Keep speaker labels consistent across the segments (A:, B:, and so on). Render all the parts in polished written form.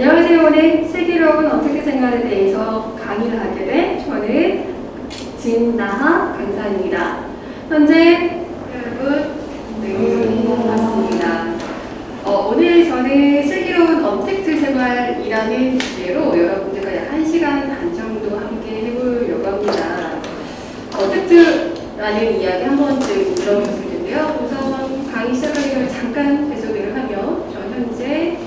A: 안녕하세요. 오늘 슬기로운 언택트 생활에 대해서 강의를 하게 된 저는 진나하 강사입니다. 현재 여러분 반갑습니다. 오늘 저는 슬기로운 언택트 생활이라는 주제로 여러분들과 약 1시간 반 정도 함께 해보려고 합니다. 언택트라는 이야기 한 번쯤 들어보셨을 텐데요. 우선 강의 시작하기 전에 잠깐 배소개를 하면 저 현재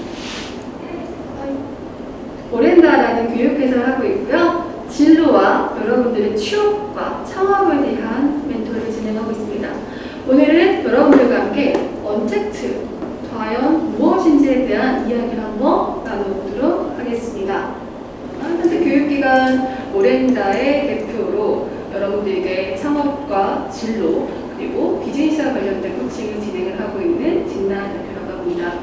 A: 오렌다라는 교육회사를 하고 있고요. 진로와 여러분들의 취업과 창업에 대한 멘토를 진행하고 있습니다. 오늘은 여러분들과 함께 언택트, 과연 무엇인지에 대한 이야기를 한번 나눠보도록 하겠습니다. 현재 교육기관 오렌다의 대표로 여러분들에게 창업과 진로 그리고 비즈니스와 관련된 코칭을 진행을 하고 있는 진나 대표라고 합니다.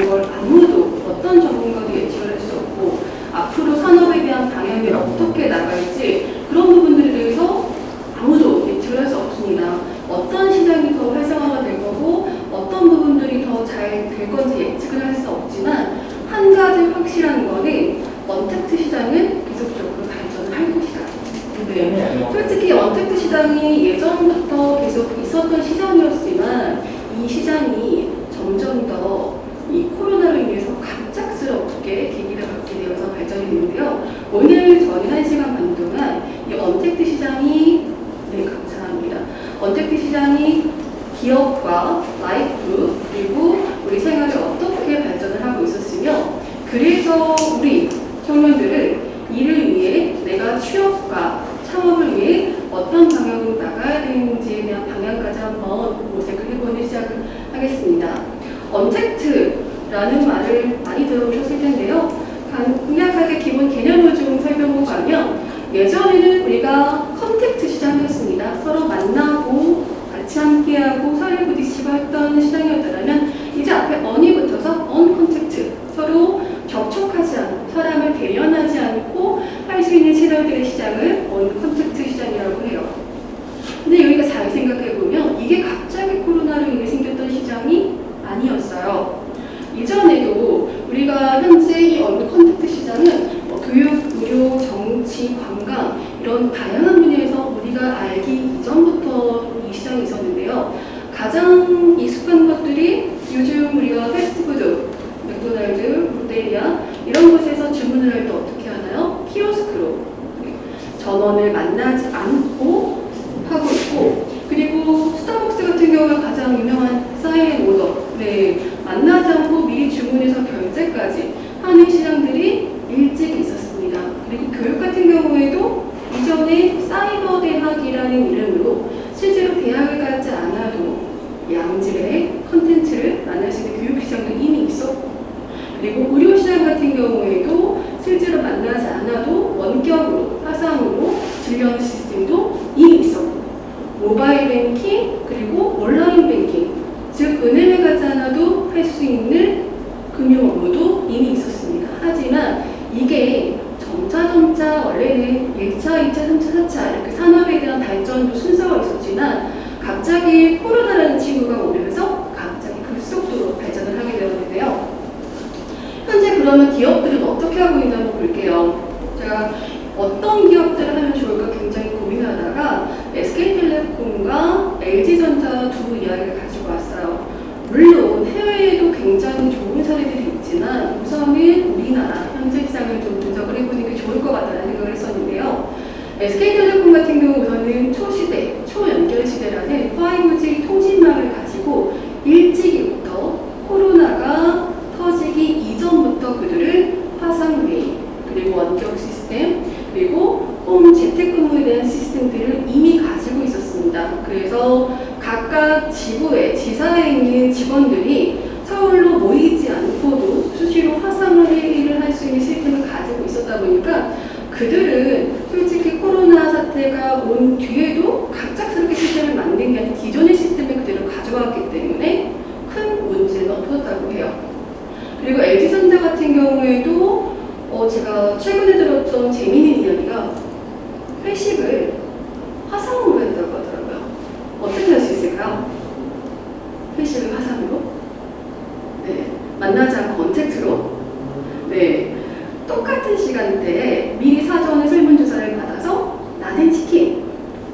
A: 걸 아무도 어떤 전문가도 예측을 할 수 없고 앞으로 산업에 대한 방향이 어떻게 나갈지 그런 부분들에 대해서 아무도 예측을 할 수 없습니다. 어떤 시장이 더 활성화가 될 거고 어떤 부분들이 더 잘 될 건지 예측을 할 수 없지만 한 가지 확실한 거는 언택트 시장은 계속적으로 발전을 할 것이다. 근데 솔직히 언택트 시장이 예전부터 계속 있었던 시장이었지만 이 시장이 점점 더 이 코로나로 인해서 갑작스럽게 계기를 갖게 되어서 발전이 되는데요. 오늘 저는 1시간 반 동안 이 언택트 시장이 감사합니다. 언택트 시장이 기업과 라이프 그리고 우리 생활에 어떻게 발전을 하고 있었으며 그래서 우리 청년들은 이를 위해 내가 취업과 창업을 위해 어떤 방향으로 나가야 되는지에 대한 방향까지 한번 모색을 해보는 시작을 하겠습니다. 언택트라는 말을 많이 들어보셨을 텐데요. 간략하게 기본 개념을 좀 살펴보고 가면 예전에는 우리가 컨택트 시장이었습니다. 서로 만나고 같이 함께하고 서로 부딪히고 했던 시장이었다면 이제 앞에 on이 붙어서 언컨택트 서로 접촉하지 않고 사람을 대면하지 않고 할 수 있는 채널들의 시장을 언컨택트 시장이라고 해요. 근데 여기가 잘 생각해보면 이게 갑자기 코로나로 인해 생겼던 시장이 아니었어요. 이전에도 우리가 현재 이 언컨택트 시장은 교육, 의료, 정치, 관광 이런 다양한 분야에서 우리가 알기 이전부터 이 시장이 있었는데요. 가장 익숙한 것들이 요즘 우리가 패스트푸드, 맥도날드, 롯데리아 이런 곳에서 주문을 할 때 어떻게 하나요? 키오스크로 전원을 만나지 않고 하고 있고 그리고 스타벅스 같은 경우는 가장 유명한 사인 오더 만나지 않고 미리 주문해서 결제까지 하는 시장들이 일찍 있었습니다. 그리고 교육 같은 경우에도 이전에 사이버 대학이라는 이름으로 실제로 대학을 가지 않아도 양질의 컨텐츠를 만날 수 있는 교육 시장도 이미 있었고 그리고 의료 시장 같은 경우에도 실제로 만나지 않아도 원격으로 화상으로 진료하는 시스템도 이미 있었고 모바일 뱅킹 그리고 온라인 뱅킹 즉 은행에 가지 않아도 할 수 있는 금융 업무도 이미 있었습니다. 하지만 이게 점차 원래는 1차, 2차, 3차, 4차 이렇게 산업에 대한 발전도 순서가 있었지만 갑자기 코로나라는 친구가 오면서 갑자기 급속도로 발전을 하게 되었는데요. 현재 그러면 기업들은 어떻게 하고 있는지 한번 볼게요. 제가 어떤 기업들을 하면 좋을까 굉장히 고민하다가 SK텔레콤과 LG전자 두 이야기를 가지고 왔어요. 물론 해외에도 굉장히 좋은 사례들이 있지만 우선은 우리나라 현재 시장을 좀 분석을 해보는 게 좋을 것 같다는 생각을 했었는데요. SK텔레콤 같은 경우 우선은 초시대, 초연결 시대라는 5G 통신망을 가지고 일찍이부터 코로나가 터지기 이전부터 그들은 화상회의 그리고 원격 시스템 그리고 홈 재택근무에 대한 시스템들을 이미 가지고 있었습니다. 그래서 각각 지부에 지사에 있는 직원들이 서울로 모이지 않고도 수시로 화상회의를 할 수 있는 시스템을 가지고 있었다 보니까 그들은 솔직히 코로나 사태가 온 뒤에도 갑작스럽게 시스템을 만든 게 아니라 기존의 시스템을 그대로 가져왔기 때문에 큰 문제는 없었다고 해요. 그리고 LG전자 같은 경우에도 제가 최근에 들었던 재미있는 이야기가 회식을 화상으로 했다고 하더라고요. 어떻게 할 수 있을까요? 회식을 화상으로, 네, 만나지 않고 언택트로, 네, 똑같은 시간대에 미리 사전에 설문조사를 받아서 나는 치킨,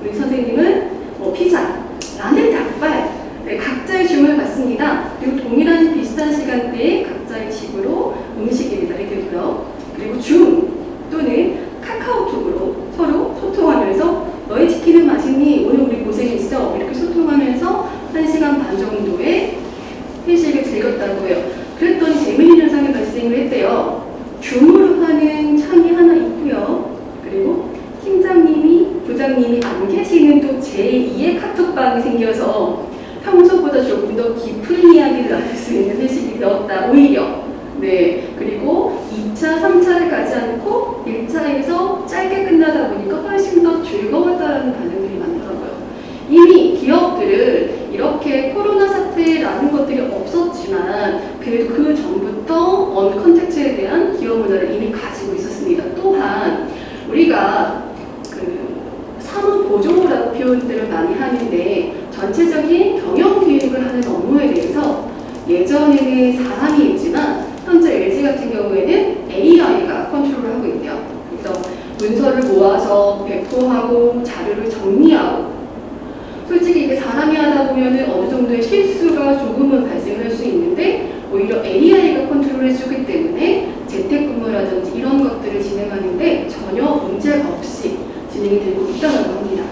A: 우리 선생님은 피자, 나는 닭발, 네, 각자의 주문을 받습니다. 그리고 동일한 비슷한 시간대에 각자의 집으로 음식이 배달이 되고요. 그리고 줌 또는 카카오톡으로 서로 소통하면서 너의 치킨은 맛있니? 오늘 우리 고생했어. 이렇게 소통하면서 1시간 반 정도의 회식을 즐겼다고 해요. 그랬더니 재미있는 현상이 발생을 했대요. 줌으로 하는 창이 하나 있고요. 그리고 팀장님이, 부장님이 안 계시는 또 제2의 카톡방이 생겨서 평소보다 조금 더 깊은 이야기를 나눌 수 있는 회식이 되었다. 오히려. 네. 그리고 2차, 3차를 가지 않고 1차에서 짧게 끝나다 보니까 훨씬 더 즐거웠다는 반응들이 많더라고요. 이미 기업들은 이렇게 코로나 사태라는 것들이 없었지만 그래도 그 전부터 언컨택트에 대한 기업 문화를 이미 가지고 있었습니다. 또한 우리가 사무 보조라고 표현들을 많이 하는데 전체적인 경영 기획을 하는 업무에 대해서 예전에는 사람이 있지만 현재 LG 같은 경우에는 AI가 컨트롤을 하고 있대요. 그래서 문서를 모아서 배포하고 자료를 정리하고 솔직히 이게 사람이 하다 보면 어느 정도의 실수가 조금은 발생할 수 있는데 오히려 AI가 컨트롤 해주기 때문에 재택근무라든지 이런 것들을 진행하는데 전혀 문제가 없이 진행이 되고 있다고 합니다.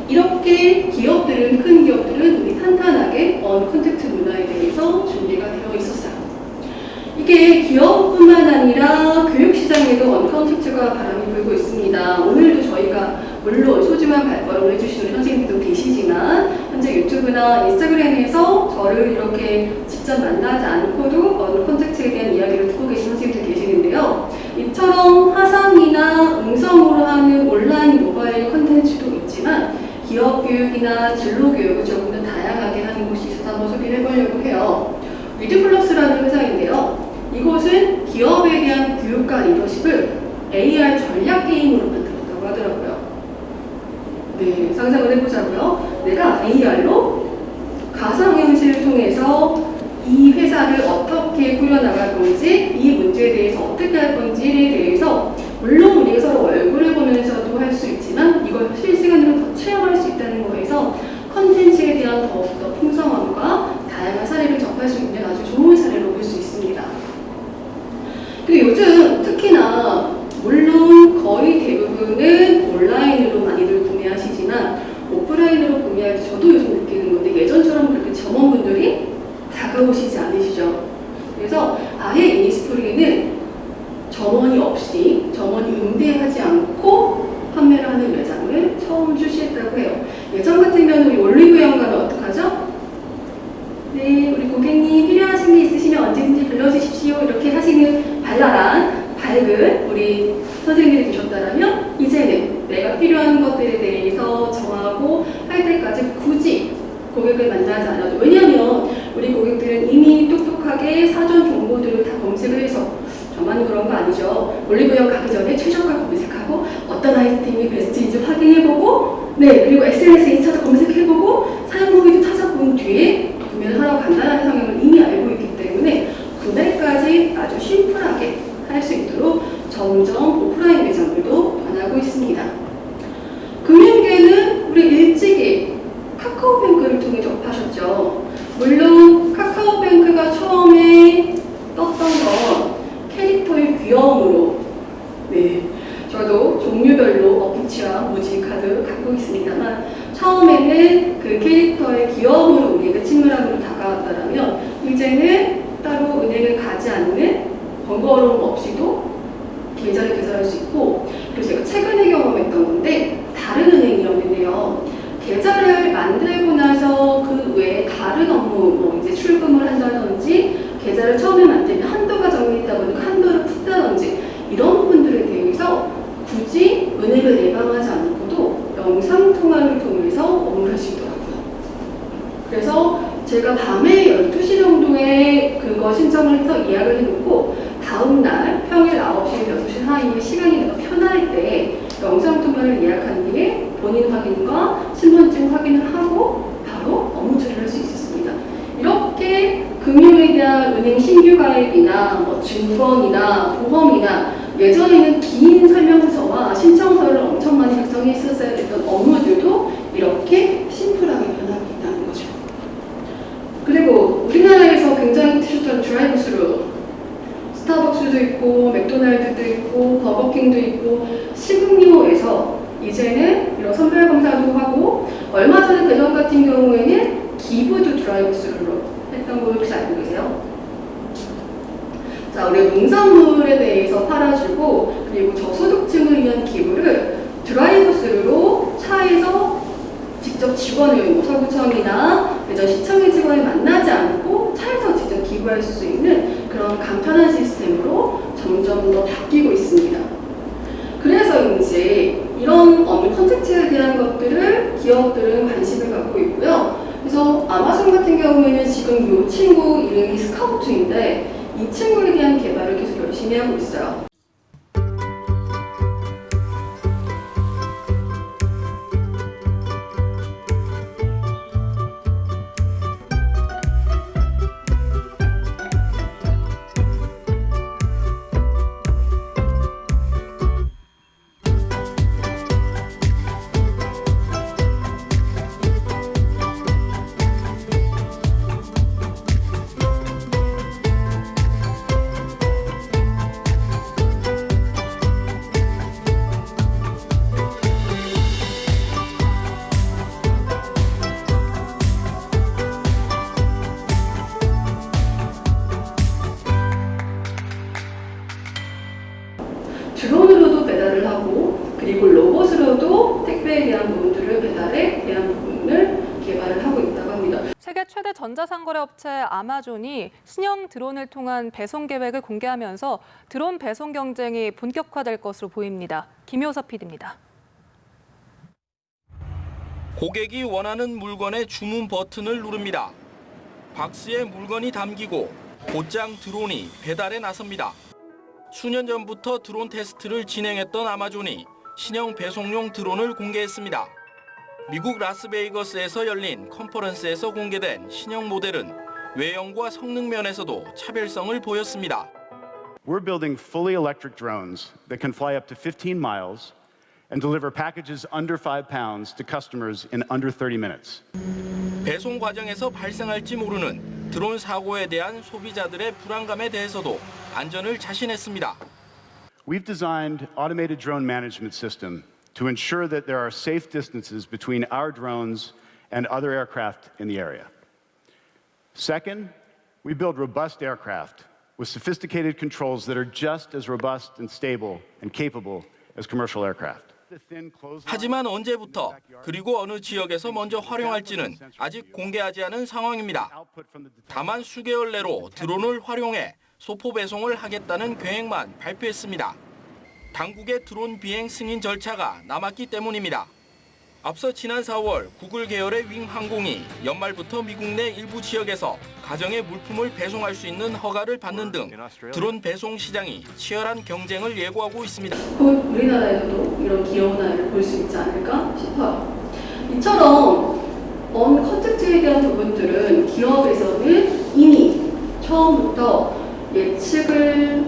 A: 이렇게 기업들은, 큰 기업들은 우리 탄탄하게 언컨택트 문화에 대해서 준비가 되어 있었어요. 이게 기업뿐만 아니라 교육시장에도 언컨택트가 바람이 불고 있습니다. 오늘도 저희가 물론 소중한 발걸음을 해주시는 선생님도 계시지만 현재 유튜브나 인스타그램에서 저를 이렇게 직접 만나지 않고도 언컨택트에 대한 이야기를 듣고 계신 선생님들 계시는데요. 이처럼 화상이나 음성으로 하는 온라인 모바일 컨텐츠도 있지만 기업 교육이나 진로 교육을 조금 더 다양하게 하는 곳이 있어서 한번 소개를 해보려고 해요. 위드플러스라는 회사인데요. 이곳은 기업에 대한 교육과 리더십을 AR 전략 게임으로 만들었다고 하더라고요. 네, 상상을 해보자고요. 내가 AR로 가상현실을 통해서 이 회사를 어떻게 꾸려나갈 건지, 이 문제에 대해서 어떻게 할 건지에 대해서 물론 우리가 서로 얼굴을 보면서도 할 수 있지만 이걸 실시간으로 더 체험할 수 있다는 거에서 컨텐츠에 대한 더욱더 풍성함과 다양한 사례를 접할 수 있는 아주 좋은 사례로 볼 수 있습니다. 그리고 요즘 특히나 물론 거의 대부분은 온라인으로 많이들 구매하시지만 오프라인으로 구매할 때 저도 요즘 느끼는 건데 예전처럼 그렇게 점원분들이 다가오시지 않으시죠. 그래서 아예 이니스토리는 점원이 없이 점원이 응대하지 않고 판매를 하는 매장을 처음 출시했다고 해요. 예전 같은 경우는 우리 올리브영 가면 어떡하죠? 네, 우리 고객님 필요하신 게 있으시면 언제든지 불러주십시오. 이렇게 하시는 발랄한 밝은 우리 선생님들이 계셨다면 이제는 내가 필요한 것들에 대해서 정하고 할 때까지 굳이 고객을 만나지 않아도, 왜냐하면 우리 고객들은 이미 똑똑하게 사전 정보들을 다 검색을 해서 저만 그런 거 아니죠. 올리브영 가기 전에 최저가 검색하고 어떤 아이템이 베스트인지 확인해보고, 네, 그리고 SNS 인스타도 검색해보고 사용 후기도 찾아본 뒤에 구매를 하라고 간단한 성향을 이미 알고 있기 때문에 구매까지 아주 심플하게 할 수 있도록 점점 오프라인 매장들도 변하고 있습니다. 금융계는 우리 일찍이 카카오뱅크를 통해 접하셨죠. 물론 카카오뱅크가 처음에 떴던 건 캐릭터의 귀여움으로, 네, 저도 종류별로 어피치와 무지카드 갖고 있습니다만 처음에는 그 캐릭터의 귀여움으로 우리에게 친밀함으로 다가왔다면 이제는 따로 은행을 가지 않는 번거로움 없이도 계좌를 개설할 수 있고, 그리고 제가 최근에 경험했던 건데 다른 은행이었는데요. 계좌를 만들고 나서 그 외에 다른 업무, 뭐 이제 출금을 한다든지 계좌를 처음에 만들면 한도가 정해있다 보니까 한도를 푼다든지 이런 부분들에 대해서 굳이 은행을 예방하지 않고도 영상통화를 통해서 업무를 할 수 있더라고요. 그래서 제가 밤에 12시 정도에 그거 신청을 해서 예약을 해놓고 다음날 평일 9시에서 6시 사이에 시간이 더 편할 때 영상통화를 예약한 뒤에 본인 확인과 신분증 확인을 하고 바로 업무 처리를 할 수 있었습니다. 대한 은행 신규 가입이나 뭐 증권이나 보험이나 예전에는 긴 설명서와 신청서를 엄청 많이 작성했었어야 됐던 업무들도 이렇게 심플하게 변하고 있다는 거죠. 그리고 우리나라에서 굉장히 트셨던 드라이브스루, 스타벅스도 있고 맥도날드도 있고 버거킹도 있고 식음료에서 이제는 이런 선별 검사도 하고 얼마 전에 대전 같은 경우에는 기부도 드라이브스루로 했던 거 혹시 알고 계세요? 자, 우리 농산물에 대해서 팔아주고 그리고 저소득층을 위한 기부를 드라이브스루로 차에서 직접 직원을 뭐 서구청이나 대전 시청의 직원을 만나지 않고 차에서 직접 기부할 수 있는 그런 간편한 시스템으로 점점 더 바뀌고 있습니다. 그래서인지 이런 업무 컨텐츠에 대한 것들을 기업들은 관심을 갖고 있고요. 그래서 아마존 같은 경우에는 지금 이 친구 이름이 스카우트인데 이 친구에 대한 개발을 계속 열심히 하고 있어요. 드론으로도 배달을 하고 그리고 로봇으로도 택배에 대한 부분들을 배달에 대한 부분을 개발을 하고 있다고 합니다.
B: 세계 최대 전자상거래 업체 아마존이 신형 드론을 통한 배송 계획을 공개하면서 드론 배송 경쟁이 본격화될 것으로 보입니다. 김효섭 PD입니다.
C: 고객이 원하는 물건의 주문 버튼을 누릅니다. 박스에 물건이 담기고 곧장 드론이 배달에 나섭니다. 수년 전부터 드론 테스트를 진행했던 아마존이 신형 배송용 드론을 공개했습니다. 미국 라스베이거스에서 열린 컨퍼런스에서 공개된 신형 모델은 외형과 성능 면에서도 차별성을 보였습니다.
D: We're building fully electric drones that can fly up to 15 miles and deliver packages under 5 pounds to customers in under 30 minutes.
C: 배송 과정에서 발생할지 모르는 드론 사고에 대한 소비자들의 불안감에 대해서도 안전을 자신했습니다.
D: We've designed automated drone management system to ensure that there are safe distances between our drones and other aircraft in the area. Second, we build robust aircraft with sophisticated controls that are just as robust and stable and capable as commercial aircraft.
C: 하지만 언제부터 그리고 어느 지역에서 먼저 활용할지는 아직 공개하지 않은 상황입니다. 다만 수개월 내로 드론을 활용해 소포 배송을 하겠다는 계획만 발표했습니다. 당국의 드론 비행 승인 절차가 남았기 때문입니다. 앞서 지난 4월 구글 계열의 윙 항공이 연말부터 미국 내 일부 지역에서 가정의 물품을 배송할 수 있는 허가를 받는 등 드론 배송 시장이 치열한 경쟁을 예고하고 있습니다.
A: 곧 우리나라에서도 이런 귀여운 아이를 볼 수 있지 않을까 싶어요. 이처럼 컨텐츠에 대한 부분들은 기업에서는 이미 처음부터 예측을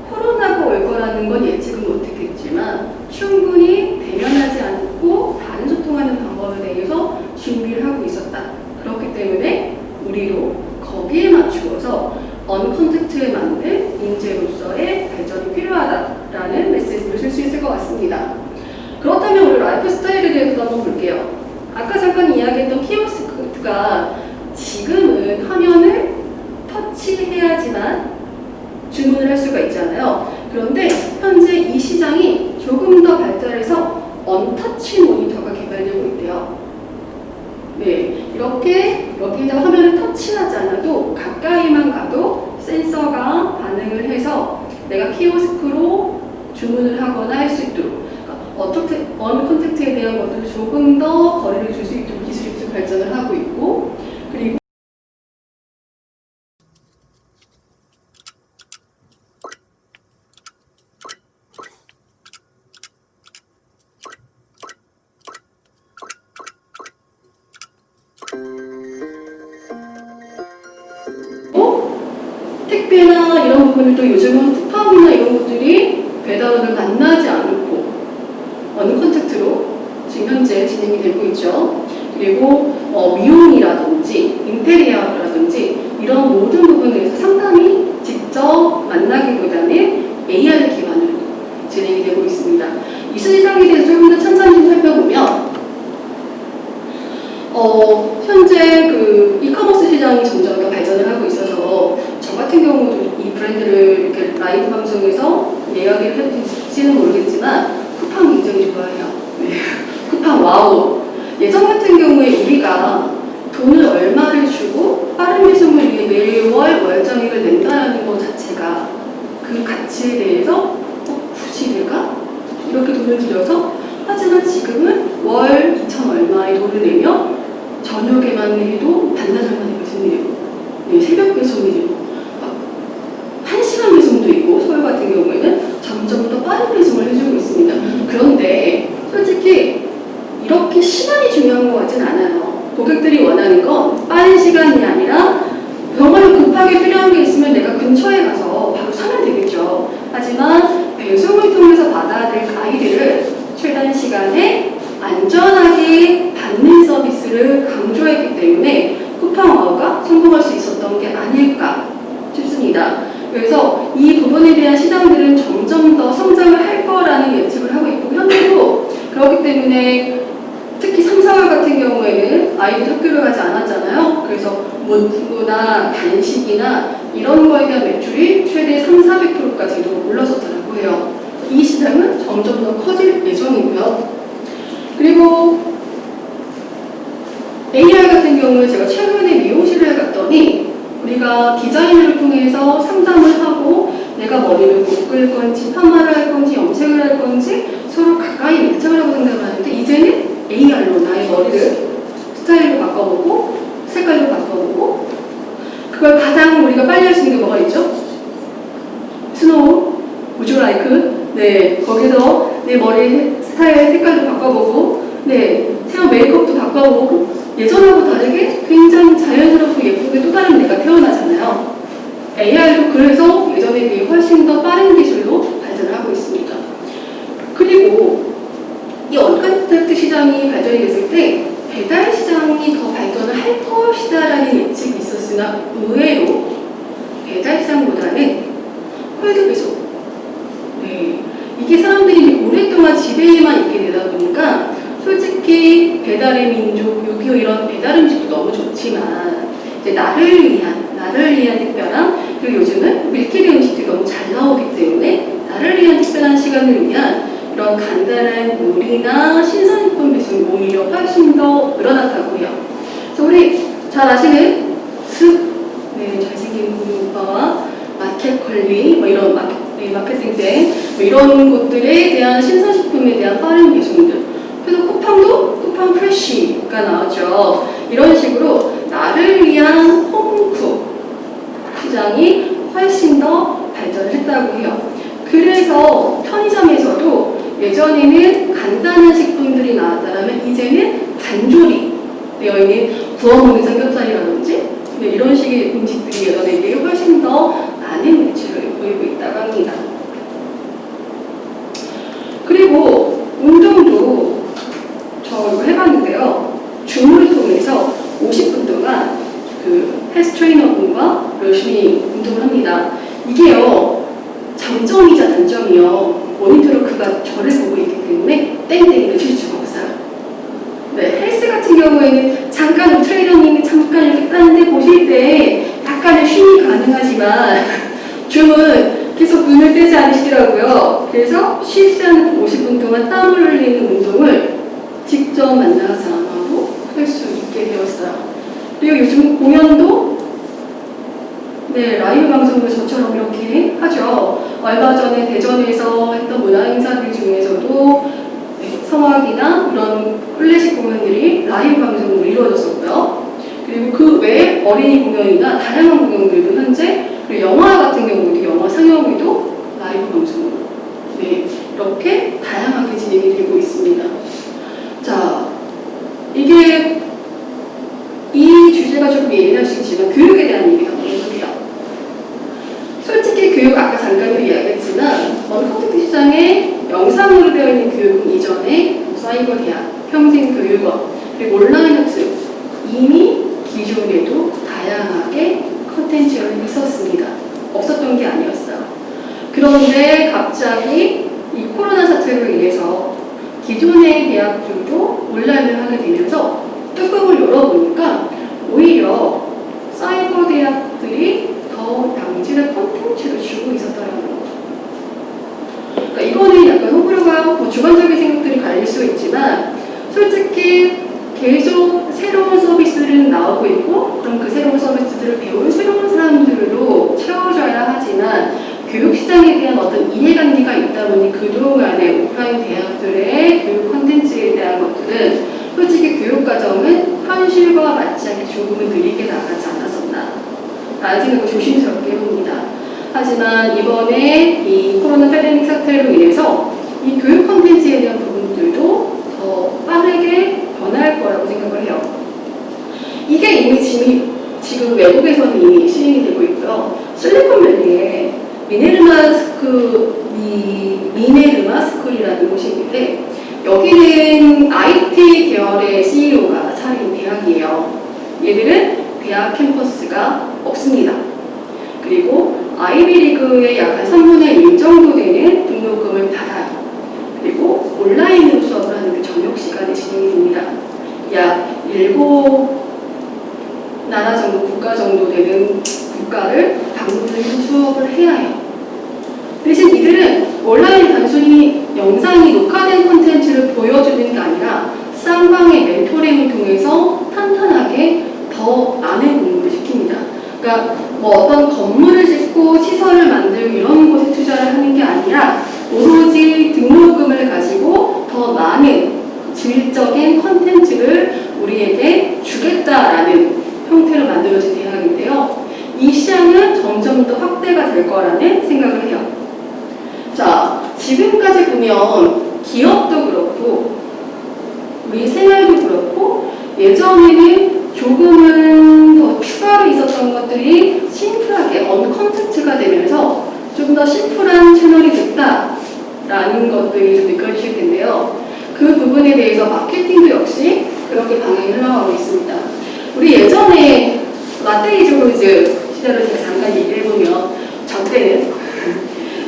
A: 코로나가 올 거라는 건 예측은 못했겠지만 충분히 대면하지 않고 다른 소통하는 방법에 대해서 준비를 하고 있었다. 그렇기 때문에 우리도 거기에 맞추어서 언컨택트에 맞는 인재로서의 발전이 필요하다라는 메시지를 쓸 수 있을 것 같습니다. 그렇다면 우리 라이프 스타일에 대해서도 한번 볼게요. 아까 잠깐 이야기했던 키오스크가 지금은 화면을 터치해야지만 주문을 할 수가 있잖아요. 그런데 현재 이 시장이 조금 더 발달해서 언터치 모니터가 개발되고 있대요. 네, 이렇게 여기다 화면을 터치하지 않아도 가까이만 가도 센서가 반응을 해서 내가 키오스크로 주문을 하거나 할 수 있도록 언컨택트에 대한 것들을 조금 더 거리를 줄 수 있도록 기술이 계속 발전을 하고 있고 그리고 택배나 이런 부분들도 요즘은 쿠팡이나 이런 것들이 배달원을 만나지 않고 어느 컨택트로 지금 현재 진행이 되고 있죠. 그리고 미용이라든지 인테리어라든지 이런 모든 부분에서 상담이 직접 만나기보다는 AR 기반으로 진행이 되고 있습니다. 이 시장에 대해서 조금 더 천천히 살펴보면 현재 그 이커머스 시장이 점점 더 발전을 하고 있어서 저 같은 경우도 이 브랜드를 이렇게 라이브 방송에서 이야기를 해주실지는 모르겠지만 쿠팡 굉장히 좋아해요. 네. 쿠팡 와우. 예전 같은 경우에 우리가 돈을 얼마를 주고 빠른 배송을 위해 매월 월정액을 낸다는 것 자체가 그 가치에 대해서 굳이 내가 이렇게 돈을 들여서 하지만 지금은 월 2천 얼마의 돈을 내면 저녁에만 해도 반나절만에 배송이 되고 네, 새벽 배송이 되고 1시간 배송도 있고 서울 같은 경우에는 점점 더 빠른 배송을 해주고 있습니다. 그런데 솔직히 이렇게 시간이 중요한 것 같진 않아요. 고객들이 원하는 건 빠른 시간이 아니라 정말로 급하게 필요한 게 있으면 내가 근처에 가서 바로 사면 되겠죠. 하지만 배송을 통해서 받아야 될 아이들을 최단 시간에 안전하게 받는 서비스를 강조했기 때문에 쿠팡와우가 성공할 수 있었던 게 아닐까 싶습니다. 그래서 이 부분에 대한 시장들은 점점 더 성장을 할 거라는 예측을 하고 있고 현재도 그렇기 때문에 특히 3, 4월 같은 경우에는 아이들 학교를 가지 않았잖아요. 그래서 문구나 간식이나 이런 거에 대한 매출이 최대 300~400%까지도 올라섰다고 해요. 이 시장은 점점 더 커질 예정이고요. 그리고 AR 같은 경우는 제가 최근에 미용실을 갔더니 우리가 디자인을 통해서 상담을 하고 내가 머리를 묶을 건지 파마를 할 건지 염색을 할 건지 서로 가까이 밀착을 하고 상담을 하는데 이제는 AR로 나의 머리를 스타일로 바꿔보고 색깔로 바꿔보고 그걸 가장 우리가 빨리 할 수 있는 게 뭐가 있죠? 스노우, 우주 라이크 네, 거기서 내 머리 스타일 색깔도 바꿔보고 네, 헤어 메이크업도 바꿔보고 예전하고 다르게 굉장히 자연스럽고 예쁘게 또 다른 내가 태어나잖아요. AR도 그래서 예전에 비해 훨씬 더 빠른 기술로 발전을 하고 있습니다. 그리고 이 언컨택트 시장이 발전이 됐을 때 배달 시장이 더 발전을 할 것이다라는 예측이 있었으나 의외로 배달 시장보다는 콜드 배송 네, 이게 사람들이 오랫동안 집에만 있게 되다 보니까 솔직히 배달의 민족, 6.25 이런 배달 음식도 너무 좋지만 이제 나를 위한 특별한 그리고 요즘은 밀키트 음식들이 너무 잘 나오기 때문에 나를 위한 특별한 시간을 위한 이런 간단한 요리나 신선식품 배송이 오히려 훨씬 더 늘어났다고 해요. 그래서 우리 잘 아시는 네, 잘생긴 고객 오빠와 마켓 관리 뭐 이런 마케팅 때 뭐 이런 곳들에 대한 신선식품에 대한 빠른 배송들 그래서 쿠팡 프레쉬가 나왔죠. 이런 식으로 나를 위한 홈쿡 시장이 훨씬 더 발전을 했다고 해요. 그래서 편의점에서도 예전에는 간단한 식품들이 나왔다면 이제는 단조리 되어 있는 구워 먹는 삼겹살이라든지 이런 식의 음식들이 예전에 비해 훨씬 더 많은 매출을 보이고 있다고 합니다. 그리고 운동도 저 이거 해봤는데요. 줌을 통해서 50분 동안 그 헬스 트레이너분과 열심히 운동을 합니다. 이게요. 장점이자 단점이요. 모니터로 그가 저를 보고 있기 때문에 땡땡이를 칠 수가 없어요. 네, 헬스 같은 경우에는 잠깐 트레이너님이 잠깐 이렇게 딴데 보실 때 약간의 쉼이 가능하지만 줌은 계속 눈을 떼지 않으시더라고요. 그래서 쉬지 않고 50분 동안 땀을 흘리는 운동을 직접 만나서 하고 할 수 있게 되었어요. 그리고 요즘 공연도 네, 라이브 방송을 저처럼 이렇게 하죠. 얼마 전에 대전에서 했던 문화 행사들 중에서도 네, 성악이나 이런 클래식 공연들이 라이브 방송으로 이루어졌었고요. 그리고 그 외에 어린이 공연이나 다양한 공연들도 현재 그리고 영화 같은 경우도 영화 상영회도 라이브 방송으로 네, 이렇게 다양하게 진행이 되고 있습니다. 자, 이게 이 주제가 조금 예민할 수 있지만 교육에 대한 얘기가 먼저 해요. 기존에도 다양하게 컨텐츠가 있었습니다. 없었던 게 아니었어요. 그런데 갑자기 이 코로나 사태로 인해서 기존의 대학들도 온라인을 하게 되면서 뚜껑을 열어보니까 오히려 사이버 대학들이 더 양질의 콘텐츠를 주고 있었다는 거죠. 그러니까 이거는 약간 호불호가 뭐 주관적인 생각들이 갈릴 수 있지만 솔직히 계속 새로운 서비스는 나오고 있고 그럼 그 새로운 서비스들을 배울 새로운 사람들로 채워져야 하지만 교육시장에 대한 어떤 이해관계가 있다 보니 그동안의 오프라인 대학들의 교육 콘텐츠에 대한 것들은 솔직히 교육과정은 현실과 맞지 않게 조금은 느리게 나가지 않았었나 라는 생각을 조심스럽게 해봅니다. 하지만 이번에 이 코로나 팬데믹 사태로 인해서 이 교육 콘텐츠에 대한 부분들도 더 빠르게 변할 거라고 생각을 해요. 이게 이미 지금 외국에서는 이미 시행이 되고 있고요. 실리콘밸리에 미네르마 스쿨이라는 곳이 있는데 여기는 IT 계열의 CEO가 차린 대학이에요. 얘들은 대학 캠퍼스가 없습니다. 그리고 아이비리그의 약 한 3분의 1 정도 되는 등록금을 받아요. 그리고 온라인으로 수업을 하는 그 저녁 시간에 진행이 됩니다. 약 7나라 정도, 국가 정도 되는 국가를 방문해서 수업을 해야 해요. 대신 이들은 온라인 단순히 영상이 녹화된 콘텐츠를 보여주는 게 아니라 쌍방의 멘토링을 통해서 탄탄하게 더 많은 공부를 시킵니다. 그러니까 뭐 어떤 건물을 짓고 시설을 만들고 이런 곳에 투자를 하는 게 아니라 오로지 등록금을 가지고 더 많은 질적인 콘텐츠를 우리에게 주겠다라는 형태로 만들어진 대학인데요. 이 시장은 점점 더 확대가 될 거라는 생각을 해요. 자, 지금까지 보면 기업도 그렇고 우리 생활도 그렇고 예전에는 조금은 더 추가로 있었던 것들이 심플하게 언컨텐츠가 되면서 좀 더 심플한 채널이 됐다라는 것들이 좀 느껴지실 텐데요. 그 부분에 대해서 마케팅도 역시 그렇게 방향이 흘러가고 있습니다. 우리 예전에 라떼이즈로이즈 시절을 제가 잠깐 얘기를 해보면 저 때는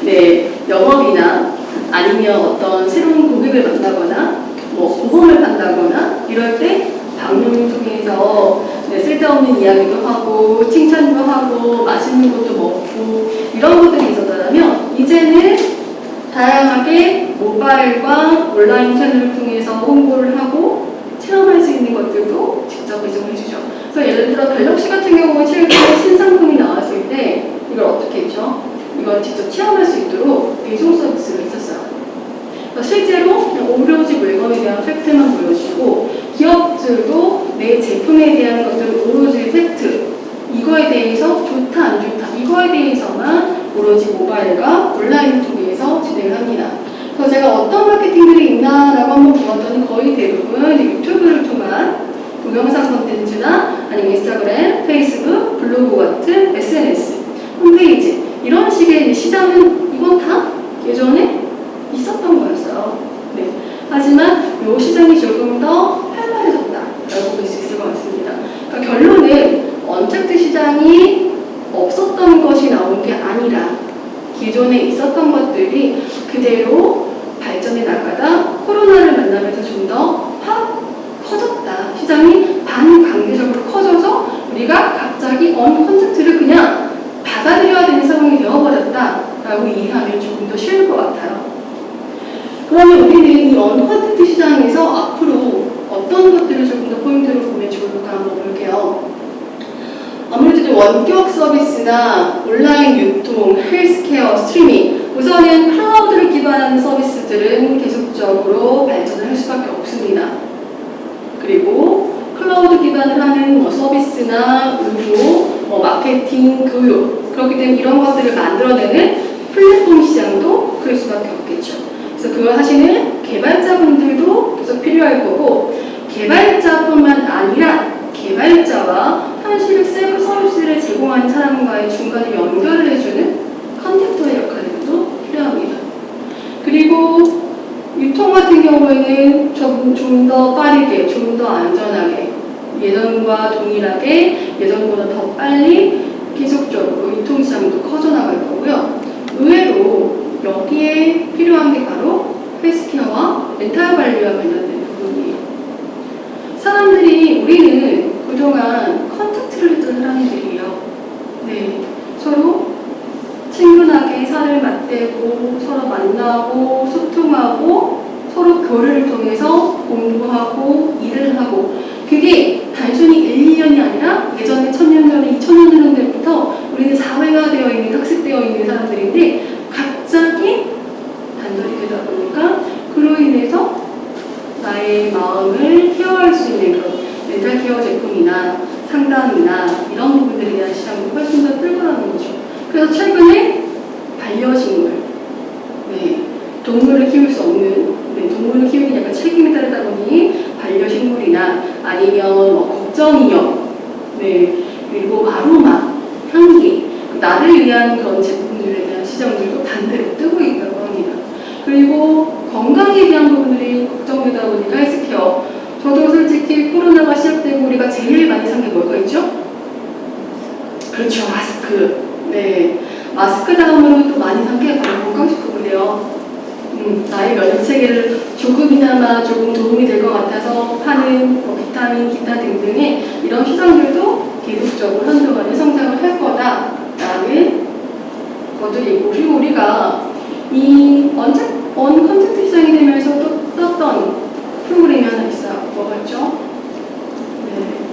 A: 네, 영업이나 아니면 어떤 새로운 고객을 만나거나 뭐 보험을 판다거나 이럴 때 방송을 통해서 네, 쓸데없는 이야기도 하고 칭찬도 하고 맛있는 것도 먹고 이런 것들이 있었다면 이제는 다양하게 모바일과 온라인 채널을 통해서 홍보를 하고 체험할 수 있는 것들도 직접 배송을 해주죠. 그래서 예를 들어 갤럭시 같은 경우는 실제 신상품이 나왔을 때 이걸 어떻게 했죠? 이걸 직접 체험할 수 있도록 배송 서비스를 했었어요. 실제로 오로지 물건에 대한 팩트만 보여주고 기업들도 내 제품에 대한 것들 오로지 팩트 이거에 대해서 좋다 안 좋다 이거에 대해서만 오로지 모바일과 온라인을 통해서 진행을 합니다. 그래서 제가 어떤 마케팅들이 있나라고 한번 보았더니 거의 대부분 유튜브를 통한 동영상 콘텐츠나 아니면 인스타그램, 페이스북, 블로그 같은 SNS, 홈페이지 이런 식의 시장은 이건 다 예전에 있었던 거였어요. 네. 하지만 이 시장이 조금 더 활발해졌다라고 볼 수 있을 것 같습니다. 그러니까 결론은 언택트 시장이 없었던 것이 나온 게 아니라 기존에 있었던 것들이 그대로 발전해 나가다 코로나를 만나면서 좀 더 확 커졌다. 시장이 반강제적으로 커져서 우리가 갑자기 언컨텐츠를 그냥 받아들여야 되는 상황이 되어버렸다라고 이해하면 조금 더 쉬울 것 같아요. 그러면 우리는 이 언컨텐츠 시장에서 앞으로 어떤 것들을 조금 더 포인트로 보면 좋을까 한번 볼게요. 아무래도 좀 원격 서비스나 온라인 유통, 헬스케어, 스트리밍 우선은 클라우드를 기반한 서비스들은 계속적으로 발전을 할 수밖에 없습니다. 그리고 클라우드 기반을 하는 서비스나 의료, 마케팅, 교육 그렇기 때문에 이런 것들을 만들어내는 플랫폼 시장도 그럴 수밖에 없겠죠. 그래서 그걸 하시는 개발자분들도 계속 필요할 거고 개발자뿐만 아니라 개발자와 현실 서비스를 제공하는 사람과의 중간에 연결을 해주는 컨택터의 역할도 필요합니다. 그리고 유통 같은 경우에는 좀 더 빠르게, 좀 더 안전하게 예전과 동일하게 예전보다 더 빨리 계속적으로 유통시장도 커져나갈 거고요. 의외로 여기에 필요한 게 바로 헬스케어와 멘탈 관리와 관련된 부분이에요. 사람들이 우리는 그동안 컨택트를 했던 사람들이에요. 네, 서로 친근하게 살을 맞대고 서로 만나고 소통하고 서로 교류를 통해서 공부하고 일을 하고 그게 단순히 1, 2년이 아니라 예전에 1000년 전에 2000년 전부터 우리는 사회화되어 있는 학습되어 있는 사람들인데 갑자기 단절이 되다 보니까 그로 인해서 나의 마음을 케어할 수 있는 그런 멘탈 케어 제품이나 상담이나 이런 부분들에 대한 시장이 훨씬 더 뜰거라는 거죠. 그래서 최근에 반려식물, 네, 동물을 키울 수 없는, 네, 동물을 키우기 약간 책임이 따르다 보니 반려식물이나 아니면 뭐 걱정인형, 네, 그리고 아로마, 향기, 나를 위한 그런 제품들에 대한 시장들도 반대로 뜨고 있다고 합니다. 그리고 건강에 대한 부분들이 걱정되다 보니까 헬스케어. 저도 솔직히 코로나가 시작되고 우리가 제일 많이 산 게 뭘까 있죠? 그렇죠, 마스크. 네, 마스크 다음으로 또 많이 산 게 바로 건강식품이래요. 나의 면역 체계를 조금이나마 조금 도움이 될 것 같아서 파는 뭐 비타민, 기타 등등의 이런 시장들도 계속적으로 한동안에 성장을 할 거다라는 것도 있고, 그리고 우리가 이 언 컨텐츠 시장이 되면서 또 떴던 프로그램이 하나 있어요. 뭐가 있죠? 네,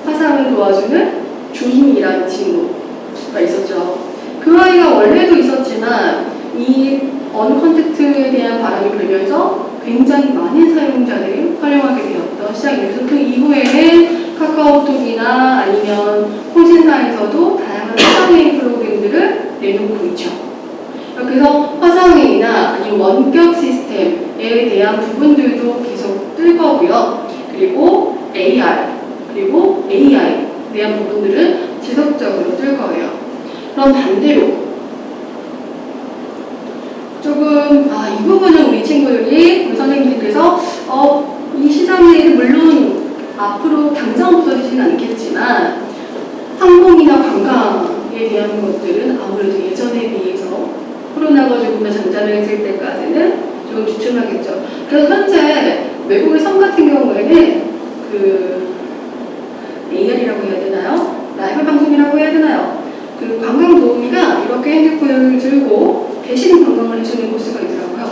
A: 화상을 도와주는 주임이라는 친구가 있었죠. 그 아이가 원래도 있었지만 이 언 컨택트에 대한 바람이 불면서 굉장히 많은 사용자들이 활용하게 되었던 시장이에요. 그 이후에는 카카오톡이나 아니면 통신사에서도 다양한 화상회의 프로그램들을 내놓고 있죠. 그래서 화상회의나 아니면 원격 시스템에 대한 부분들도 계속 뜰 거고요. 그리고 AR, 그리고 AI에 대한 부분들은 지속적으로 뜰 거예요. 그럼 반대로 조금 이 부분은 우리 친구들이, 우리 선생님들께서 이 시장에 물론 앞으로 당장 없어지지는 않겠지만 항공이나 관광에 대한 것들은 아무래도 예전에 비해서 코로나가 조금 더 잔잔해질 때까지는 좀 주춤하겠죠. 그래서 현재 외국의 섬 같은 경우에는 그 AR이라고 해야 되나요? 라이브 방송이라고 해야 되나요? 그 관광 도우미가 이렇게 핸드폰을 들고 대신 관광을 해주는 코스가 있더라고요.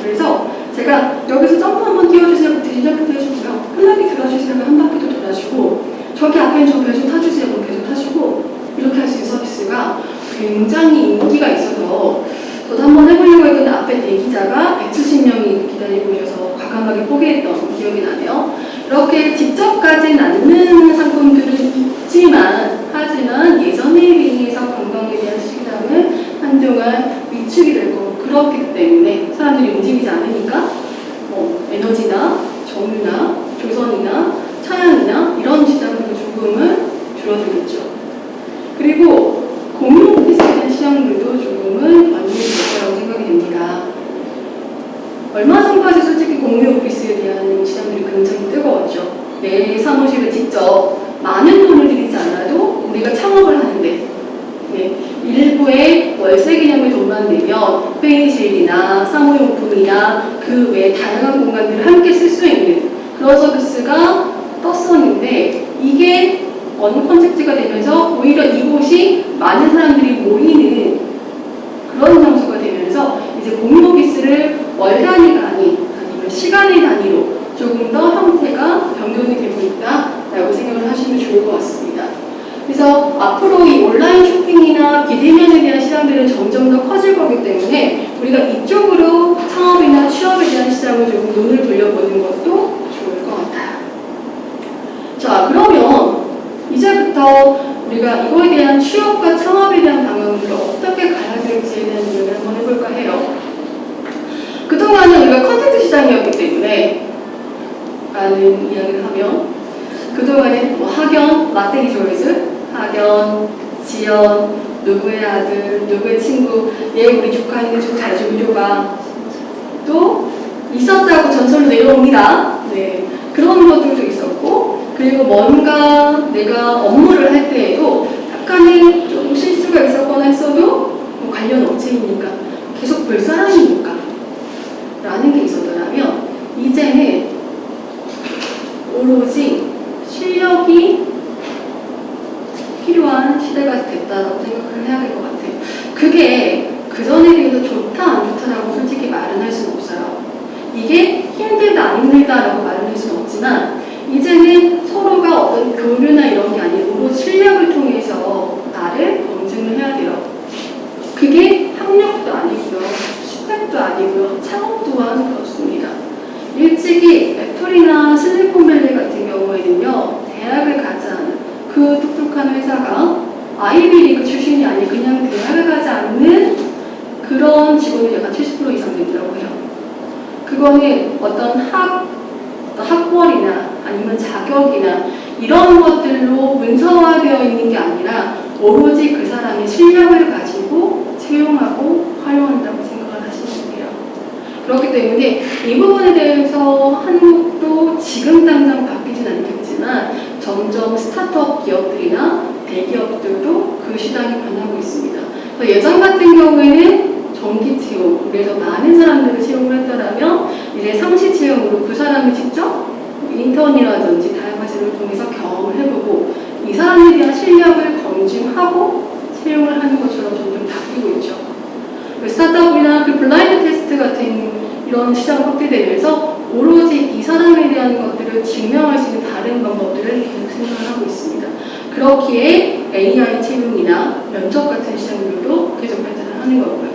A: 그래서 제가 여기서 점프 한번 띄워주세요. 대신 점프도 해주고요. 편하게 들어주세요. 한 바퀴도 돌아주고 저기 앞에 저 배 좀 타주세요. 그럼 배 좀 타주고 이렇게 할 수 있는 서비스가 굉장히 인기가 있어서 저도 한번 해보려고 했는데 앞에 대기자가 170명이 기다리고 계셔서 과감하게 포기했던 기억이 나네요. 이렇게 직접 가진 않는 상품들은 있지만 하지만 예전에 비해서 관광에 대한 시장은 한동안 위축이 될 거고 그렇기 때문에 사람들이 움직이지 않으니까 에너지나 정유나 조선이나 차양이나 이런 시장들도 조금은 줄어들겠죠. 그리고 공유 오피스에 대한 시장들도 조금은 완전히 될 거라고 생각이 됩니다. 얼마 전까지 솔직히 공유 오피스에 대한 시장들이 굉장히 뜨거웠죠. 내 사무실을 직접 많은 돈을 들이지 않아도 우리가 창업을 하는데 일부의 월세 개념의 돈만 내면 회의실이나 사무용품이나 그 외 다양한 공간들을 함께 쓸 수 있는 그런 서비스가 떴었는데 이게 어느 컨셉트가 되면서 오히려 이곳이 많은 사람들이 모이는 그런 장소가 되면서 이제 공유 오피스를 월 단위가 아니면 시간의 단위로 조금 더 형태가 변경이 되고 있다라고 생각을 하시면 좋을 것 같습니다. 그래서 앞으로 이 온라인 쇼핑이나 비대면에 대한 시장들은 점점 더 커질 거기 때문에 우리가 이쪽으로 창업이나 취업에 대한 시장을 조금 눈을 돌려보는 것도 좋을 것 같아요. 자, 그러면 이제부터 우리가 이거에 대한 취업과 창업에 대한 방향을 어떻게 가야 될지에 대한 이야기를 한번 해볼까 해요. 그동안은 우리가 컨텐츠 시장이었기 때문에 라는 이야기를 하면 그동안에 학연, 라떼기 조이즈, 학연, 지연, 누구의 아들, 누구의 친구, 얘 우리 조카인데 좀 잘 좀 줘봐. 또 있었다고 전설로 내려옵니다. 네, 그런 것들도 있었고 그리고 뭔가 내가 업무를 할 때에도 약간의 좀 실수가 있었거나 했어도 뭐 관련 업체이니까 계속 볼 사람이니까 라는 게 있었더라면 이제는 오로지 실력이 필요한 시대가 됐다고 생각을 해야 될 것 같아요. 그게 그전에 비해서 좋다 안 좋다라고 솔직히 말은 할 수는 없어요. 이게 힘들다 안 힘들다라고 말은 할 수는 없지만 이제는 서로가 어떤 교류나 이런 게 아니고 실력을 통해서 나를 검증을 해야 돼요. 그게 학력도 아니고요. 스펙도 아니고요. 창업 또한 그렇습니다. 일찍이 애플이나 실리콘밸리 같은 경우에는요. 대학을 가지 않은 그 똑똑한 회사가 아이비리그 출신이 아닌 그냥 대학을 가지 않는 그런 직원이 약간 70% 이상 된다고 해요. 그거는 어떤 학벌이나 아니면 자격이나 이런 것들로 문서화되어 있는 게 아니라 오로지 그 사람의 실력을 가지고 채용하고 활용한다고 생각을 하시면 돼요. 그렇기 때문에 이 부분에 대해서 한국도 지금 당장 바뀌진 않겠지만 점점 스타트업 기업들이나 대기업들도 그 시장이 변하고 있습니다. 예전 같은 경우에는 정기 채용, 그래서 많은 사람들을 채용을 했더라면 이제 상시 채용으로 그 사람이 직접 인턴이라든지 다양한 제도를 통해서 경험을 해보고 이 사람에 대한 실력을 검증하고 채용을 하는 것처럼 점점 바뀌고 있죠. 스타트업이나 그 블라인드 테스트 같은 이런 시장 확대되면서 오로지 이 사람에 대한 것들을 증명할 수 있는 다른 방법들을 계속 생각을 하고 있습니다. 그렇기에 AI 채용이나 면접 같은 시장들도 계속 발전을 하는 거고요.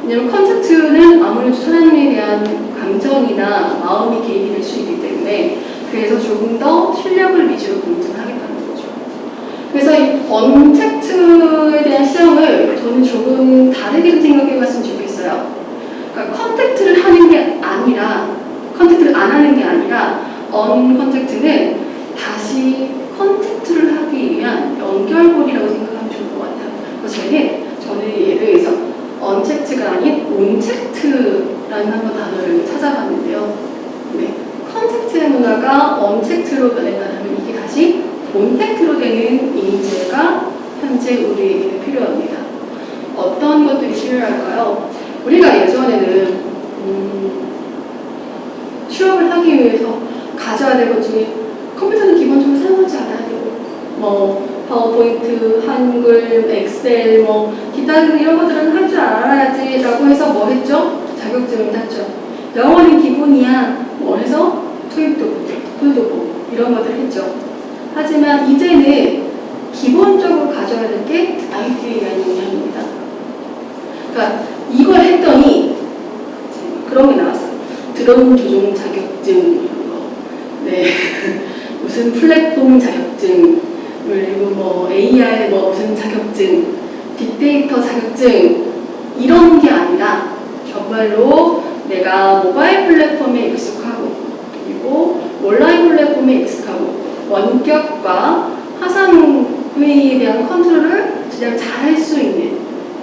A: 왜냐하면 컨택트는 아무래도 사람에 대한 감정이나 마음이 개입이 될 수 있기 때문에 그래서 조금 더 실력을 위주로 검증하겠다는 거죠. 그래서 이 언택트에 대한 시장을 저는 조금 다르게 생각해 봤으면 좋겠어요. 그러니까 컨택트를 하는 게 아니라 컨택트를 안 하는 게 아니라 언컨택트는 다시 컨택트를 하기 위한 연결고리라고 생각하면 좋을 것 같아요. 그래서 저는 예를 들어서 언체크가 아닌 온체크라는 한번 단어를 찾아봤는데요. 네, 컨택트의 문화가 언체크로 변해가면 이게 다시 온테크로 되는 인재가 현재 우리에게 필요합니다. 어떤 것들이 필요할까요? 우리가 예전에는 취업을 하기 위해서 가져야 될 것 중에 컴퓨터는 기본적으로 사용하지 않아야 되고 파워포인트, 한글, 엑셀, 기타 등 이런 것들은 할 줄 알아야지 라고 해서 뭐 했죠? 자격증을 땄죠. 영어는 기본이야 해서 토익도 보고, 토익도 보고 이런 것들을 했죠. 하지만 이제는 기본적으로 가져야 될 게 IT에 대한 역량입니다. 그러니까 이걸 했더니 그런 게 나왔어요. 드론 조종 자격증, 네 무슨 플랫폼 자격증, 그리고 AR 무슨 자격증, 빅데이터 자격증 이런 게 아니라 정말로 내가 모바일 플랫폼에 익숙하고 그리고 온라인 플랫폼에 익숙하고 원격과 화상 회의에 대한 컨트롤을 그냥 잘 할 수 있는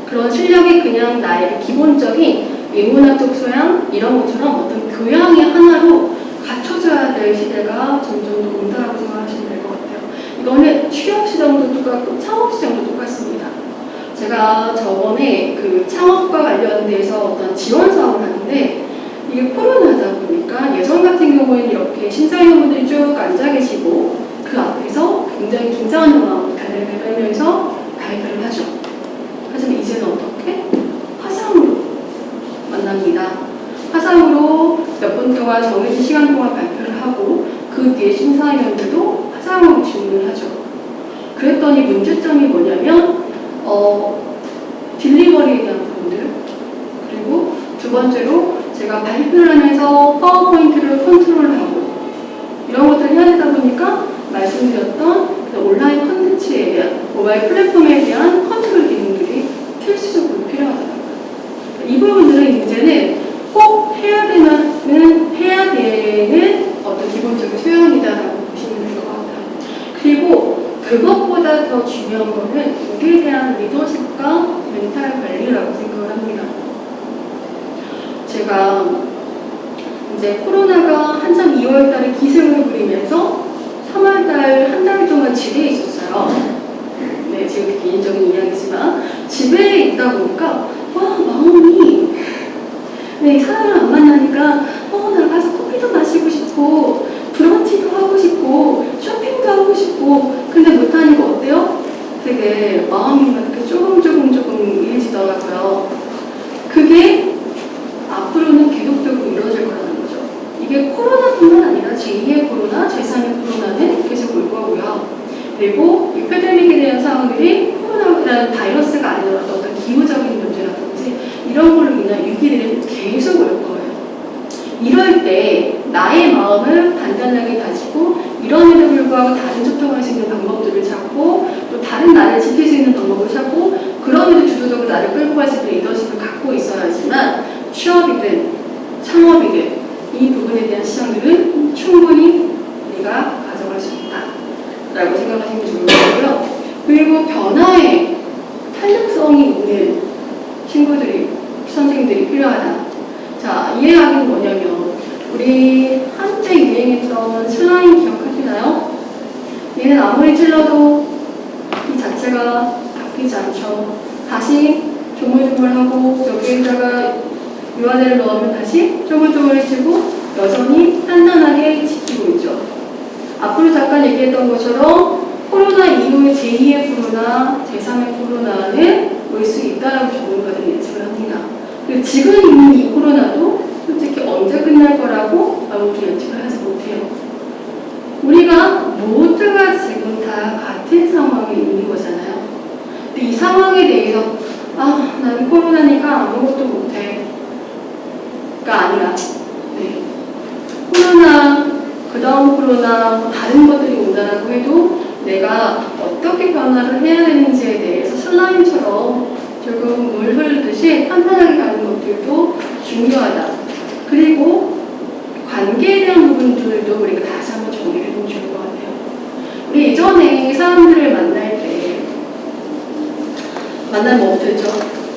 A: 그런 실력이 그냥 나의 기본적인 인문학적 소양 이런 것처럼 어떤 교양의 하나로 갖춰져야 될 시대가 점점 더 온다라고 생각하시면 될 것 같아요. 이거는 취업 시장도 똑같고 창업 시장도 똑같습니다. 제가 저번에 그 창업과 관련돼서 어떤 지원 사업을 하는데 이게 코로나다 보니까 예전 같은 경우에는 이렇게 심사위원분들이 쭉 앉아 계시고 그 앞에서 굉장히 긴장한 마음으로 달래를 떨면서 발표를 하죠. 하지만 이제는 어떻게? 화상으로 만납니다. 화상으로 몇 분 동안 정해진 시간 동안 발표를 하고 그 뒤에 심사위원들도 화상으로 질문을 하죠. 그랬더니 문제점이 뭐냐면 딜리버리에 대한 부분들 그리고 두 번째로 제가 발표를 하면서 파워포인트를 컨트롤하고 이런 것들을 해야 되다 보니까 말씀드렸던 온라인 콘텐츠에 대한 모바일 플랫폼에 대한 컨트롤 기능들이 필수적으로 필요하더라고요. 이 부분들은 이제는 꼭 해야 되는 어떤 기본적인 소양이다라고 보시면 될 것 같아요. 그리고 그것보다 더 중요한 거는 우리에 대한 리더십과 멘탈 관리라고 생각을 합니다. 제가 이제 코로나가 한참 2월 달에 기승을 부리면서 3월달 한 달 동안 집에 있었어요. 네, 지금 개인적인 이야기지만 집에 있다 보니까 마음이 네, 사람을 안 만나니까 나가서 커피도 마시고 싶고 브런치도 하고 싶고 쇼핑도 하고 싶고 근데 못하니까 어때요? 되게 마음이 이렇게 조금 이해지더라고요. 그게 앞으로는 계속적으로 이루어질 거라는 거죠. 이게 코로나뿐만 아니라 제2의 코로나, 제3의 코로나는 계속 올 거고요. 그리고 이 패데믹에 대한 상황들이 코로나라는 바이러스가 아니더라도 어떤 기후적인 문제라든지 이런 걸로 인한 위기들은 계속 올 거예요. 이럴 때 나의 마음을 단단하게 가지고 이런에도 불구하고 다른 소통할 수 있는 방법들을 찾고 또 다른 나를 지킬 수 있는 방법을 찾고 그럼에도 주도적으로 나를 끌고 갈 수 있는 리더십을 갖고 있어야지만 취업이든 창업이든 이 부분에 대한 시장들은 충분히 우리가 가져갈 수 있다라고 생각하시면 좋을 거고요. 그리고 변화에 탄력성이 있는 친구들이, 선생님들이 필요하다. 자, 이해하기는 뭐냐면 우리 한때 유행했던 슬라임 기억하시나요? 얘는 아무리 찔러도 이 자체가 바뀌지 않죠. 다시 조물조물하고 여기에다가 유화제를 넣으면 다시 조물조물해지고 여전히 단단하게 지키고 있죠. 앞으로 잠깐 얘기했던 것처럼 코로나 이후의 제2의 코로나, 제3의 코로나는 올 수 있다라고 전문가들이 예측을 합니다. 그리고 지금 있는 이 코로나도 솔직히 언제 끝날 거라고 아무도 예측을 하지 못해요. 우리가 모두가 지금 다 같은 상황에 있는 거잖아요. 근데 이 상황에 대해서 나는 코로나니까 아무것도 못해. 가 아니라 코로나, 그 다음 코로나, 다른 것들이 온다라고 해도 내가 어떻게 변화를 해야 되는지에 대해서 슬라임처럼 조금 물 흐르듯이 판단하게 가는 것들도 중요하다. 그리고 관계에 대한 부분들도 우리가 다시 한번 정리를 해보면 좋을 것 같아요. 우리 예전에 사람들을 만날 때 만나면 어떻게 했죠?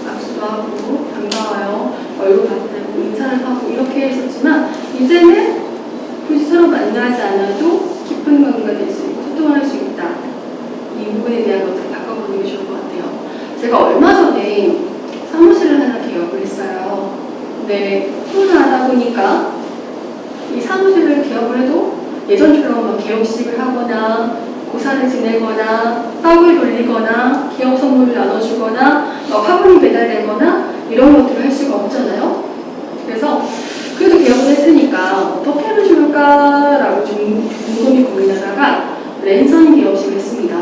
A: 악수도 하고 반가워요, 얼굴 봤다고 인사를 하고 이렇게 했었지만 이제는 굳이 서로 만나지 않아도 깊은 관계가 될 수 있고 소통할 수 있다. 이 부분에 대한 것들을 바꿔보는 게 좋을 것 같아요. 제가 얼마 전에 사무실을 하나 개업을 했어요. 근데 코로나 하다 보니까 이 사무실을 개업을 해도 예전처럼 막 개업식을 하거나 고사를 지내거나 떡을 돌리거나 기업 선물을 나눠주거나 화분이 배달되거나 이런 것들을 할 수가 없잖아요. 그래서 그래도 개업을 했으니까 어떻게 하면 좋을까라고 좀 곰곰이 고민하다가 랜선 개업식을 했습니다.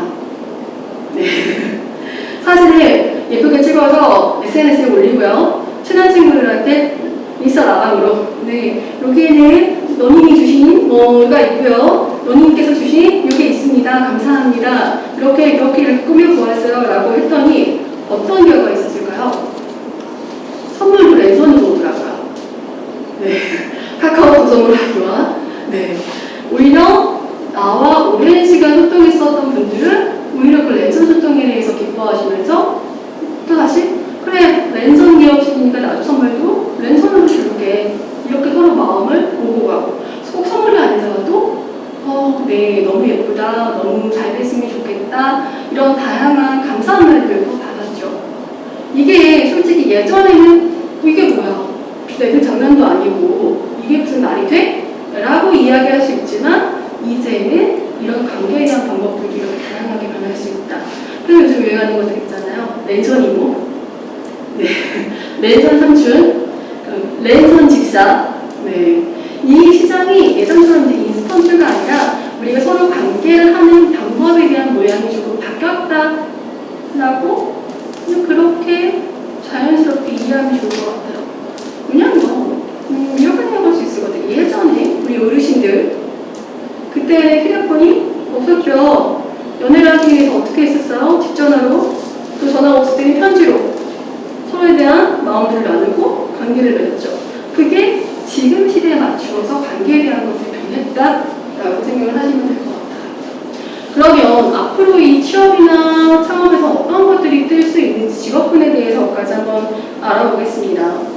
A: 네. 사진을 예쁘게 찍어서 SNS에 올리고요. 친한 친구들한테 인스타 라방으로 여기에는 너님이 주신 뭐가 있고요. 너님께서 주신 이게 있습니다. 감사합니다. 이렇게 꾸며보았어요. 라고 했더니 어떤 결과가 있었을까요? 선물도 랜선으로 오더라고요. 카카오톡 선물하기와 오히려 나와 오랜 시간 소통했었던 분들은 오히려 그 랜선 소통에 대해서 기뻐하시면서 또 다시 그래 랜선 기업식이니까 나도 선물도 랜선으로 줄게 이렇게 서로 마음을 보고 가고 꼭 선물이 아니더라도 너무 예쁘다 너무 잘 됐으면 좋겠다 이런 다양한 감사한 말들을 받았죠. 이게 솔직히 예전에는 이게 뭐야 내 장난도 아니고 이게 무슨 말이 돼? 라고 이야기할 수 있지만 이제는 이런 관계에 대한 방법들이 이렇게 다양하게 변할 수 있다. 그래서 요즘 유행하는 것들 있잖아요. 랜선 이모, 랜선 삼촌, 랜선 집사. 이 시장이 예전처럼 이제 인스턴트가 아니라 우리가 서로 관계를 하는 방법에 대한 모양이 조금 바뀌었다라고 그렇게 자연스럽게 이해하면 좋을 것 같아요. 그냥 이렇게 생각할 수 있거든요. 예전에 우리 어르신들 그때 휴대폰이 없었죠. 연애를 하기 위해서 어떻게 했었어요? 직전화로 또 전화가 없을 때는 편지로 서로에 대한 마음들을 나누고 관계를 맺었죠. 그게 지금 시대에 맞추어서 관계에 대한 것들이 변했다라고 생각을 하시면 될 것 같아요. 그러면 앞으로 이 취업이나 창업에서 어떤 것들이 뜰 수 있는지 직업군에 대해서까지 한번 알아보겠습니다.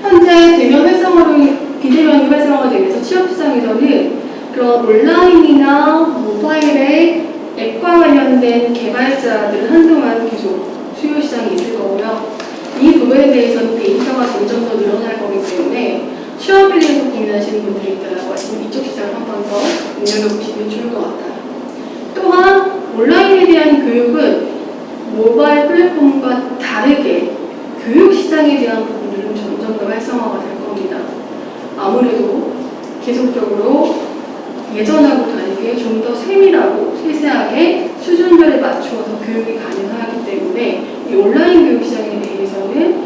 A: 현재 대면 활성화로 비대면이 활성화가 되면서 취업 시장에서는 그런 온라인이나 모바일의 앱과 관련된 개발자들은 한동안 계속 수요 시장이 있을 거고요. 이 부분에 대해서는 데이터가 점점 더 늘어날 거기 때문에 취업에 대해서 고민하시는 분들이 있다고 하시면 이쪽 시장을 한 번 더 눈여겨보시면 좋을 것 같아요. 또한 온라인에 대한 교육은 모바일 플랫폼과 다르게 교육 시장에 대한 부분들은 점점 더 활성화가 될 겁니다. 아무래도 계속적으로 예전하고 다르게 좀 더 세밀하고 세세하게 수준별에 맞추어서 교육이 가능하기 때문에 이 온라인 교육 시장에 대해서는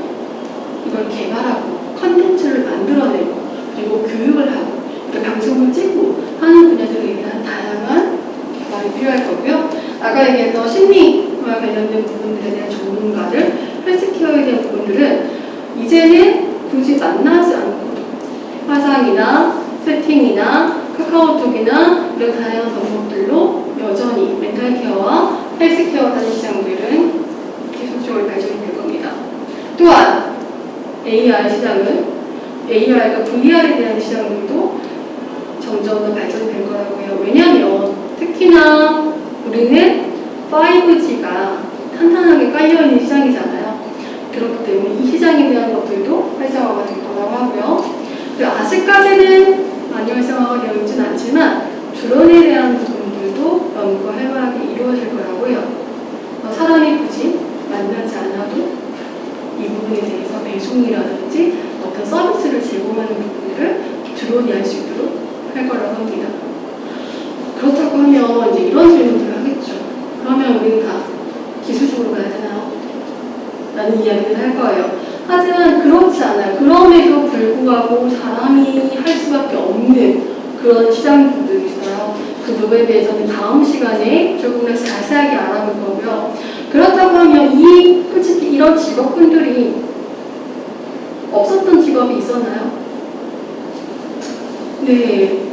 A: 이걸 개발하고 컨텐츠를 만들어내고 그리고 교육을 하고 방송을 찍고 하는 분야들에 대한 다양한 개발이 필요할 거고요. 아까 얘기했던 심리와 관련된 부분들에 대한 전문가들, 헬스케어에 대한 부분들은 이제는 굳이 만나지 않고 화상이나 채팅이나 카카오톡이나 이런 다양한 방법들로 여전히 멘탈케어와 헬스케어 같은 시장들은 계속적으로 발전이 될 겁니다. 또한 AI 시장은 AR과 VR에 대한 시장들도 점점 더 발전될 거라고 해요. 왜냐하면 특히나 우리는 5G가 탄탄하게 깔려있는 시장이잖아요. 그렇기 때문에 이 시장에 대한 것들도 활성화가 될 거라고 하고요. 그리고 아직까지는 많이 활성화가 되어 있지는 않지만 드론에 대한 부분들도 연구가 활발하게 이루어질 거라고 해요. 사람이 굳이 만나지 않아도 이 부분에 대해서 배송이라든지 어떤 서비스를 제공하는 부분들을 드론이 할 수 있도록 할 거라고 합니다. 그렇다고 하면 이제 이런 질문들을 하겠죠. 그러면 우리는 다 기술적으로 가야 되나요? 라는 이야기를 할 거예요. 하지만 그렇지 않아요. 그럼에도 불구하고 사람이 할 수밖에 없는 그런 시장들이 있어요. 그 부분에 대해서는 다음 시간에 조금 더 자세하게 알아볼 거고요. 그렇다고 하면 솔직히 이런 직업군들이 없었던 직업이 있었나요? 네.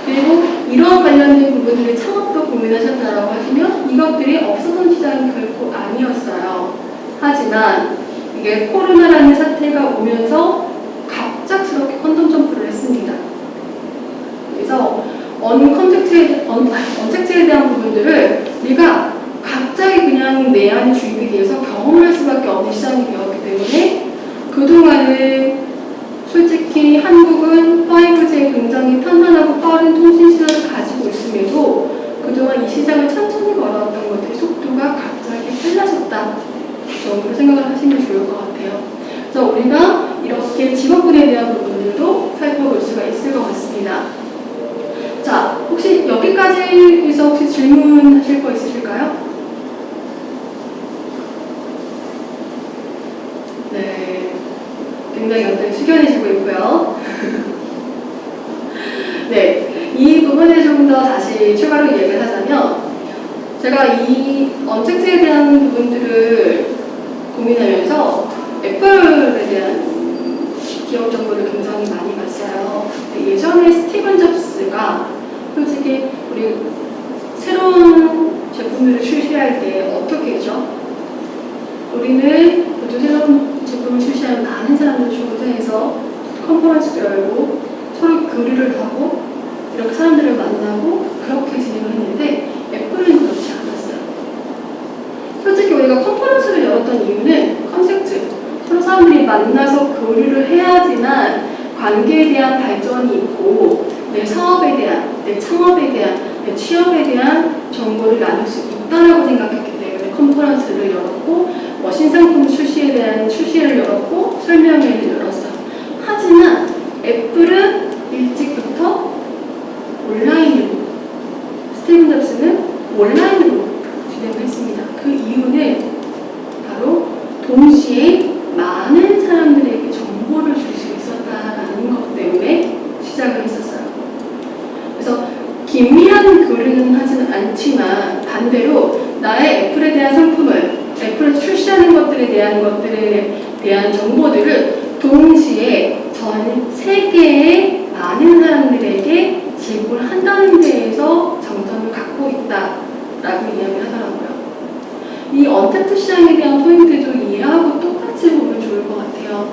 A: 그리고 이런 관련된 부분들을 창업도 고민하셨다라고 하시면 이것들이 없었던 시장이 결코 아니었어요. 하지만 이게 코로나라는 사태가 오면서 갑작스럽게 퀀텀 점프를 했습니다. 그래서 언택트에 대한 부분들을 우리가 갑자기 그냥 내 안에 주입이 돼서 경험할 수밖에 없는 시장이 되었기 때문에 그동안은 솔직히 한국은 5G에 굉장히 탄탄하고 빠른 통신 시장을 가지고 있음에도 그동안 이 시장을 천천히 걸어왔던 것들의 속도가 갑자기 빨라졌다 정도로 생각을 하시면 좋을 것 같아요. 그래서 우리가 이렇게 직업군에 대한 부분들도 살펴볼 수가 있을 것 같습니다. 자, 혹시 여기까지에서 혹시 질문하실 거 있으실까요? 네, 굉장히 굉장히 숙연해지고 있고요. 네, 이 부분에 좀 더 다시 추가로 얘기를 하자면 제가 이 언택트에 대한 부분들을 고민하면서 애플에 대한 기업 정보를 굉장히 많이 봤어요. 예전에 스티븐 잡스가 솔직히 우리 새로운 제품들을 출시할 때 어떻게 했죠? 우리는 모두 새로운 제품을 출시하는 많은 사람들을 초대해서 컨퍼런스를 열고 서로 교류를 하고 이렇게 사람들을 만나고 그렇게 진행을 했는데 애플은 그렇지 않았어요. 솔직히 우리가 컨퍼런스를 열었던 이유는 컨셉트, 서로 사람들이 만나서 교류를 해야지만 관계에 대한 발전이 있고 내 사업에 대한, 내 창업에 대한, 내 취업에 대한 정보를 나눌 수 있다고 생각했기 때문에 컨퍼런스를 열었고 신상품 출시에 대한 출시를 열었고 설명회를 열었어요. 하지만 애플은 일찍부터 온라인으로, 스티븐 잡스는 온라인으로 진행을 했습니다. 그 이유는 바로 동시에 많은 사람들에게 정보를 줄 수 있었다는 것 때문에 시작을 했었어요. 그래서 긴밀한 교류는 하지는 않지만 반대로 나의 애플에 대한 상품을, 애플에서 출시하는 것들에 대한 정보들을 동시에 전 세계의 많은 사람들에게 제공을 한다는 데에서 장점을 갖고 있다라고 이야기를 하더라고요. 이 언택트 시장에 대한 포인트도 이해하고 똑같이 보면 좋을 것 같아요.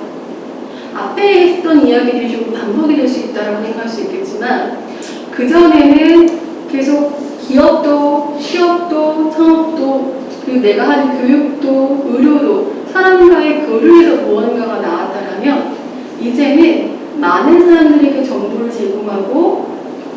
A: 앞에 했던 이야기들이 조금 반복이 될 수 있다고 생각할 수 있겠지만 그전에는 계속 기업도, 취업도, 창업도, 그리고 내가 하는 교육도, 의료도 사람과의 교류에서 무언가가 나왔다면 이제는 많은 사람들에게 정보를 제공하고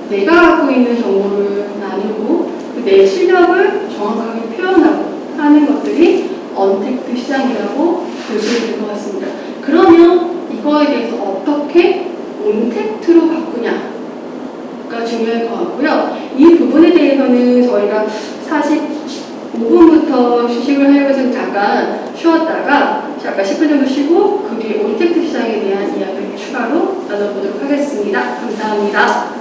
A: 내가 갖고 있는 정보를 나누고 내 실력을 정확하게 표현하고 하는 것들이 언택트 시장이라고 보시면 될 것 같습니다. 그러면 이거에 대해서 어떻게 온택트로 바꾸냐가 중요할 것 같고요. 이 부분에 대해서는 저희가 45분부터 휴식을 하려고 해서 잠깐 쉬었다가 10분 정도 쉬고 그 뒤에 온택트 시장에 대한 이야기를 추가로 나눠보도록 하겠습니다. 감사합니다.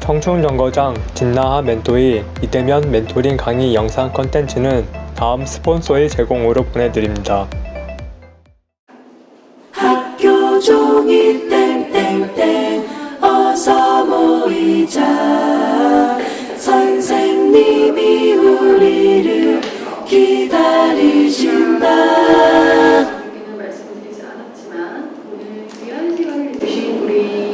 E: 청춘연구장 진나하 멘토의 이대면 멘토링 강의 영상 컨텐츠는 다음 스폰서의 제공으로 보내드립니다.
F: 학교 종이 땡땡땡 어서 모이자 선생님이 우리를 기다리신다.
A: 여기는 말씀드리지 않았지만 오늘 귀한 시간을 주신 우리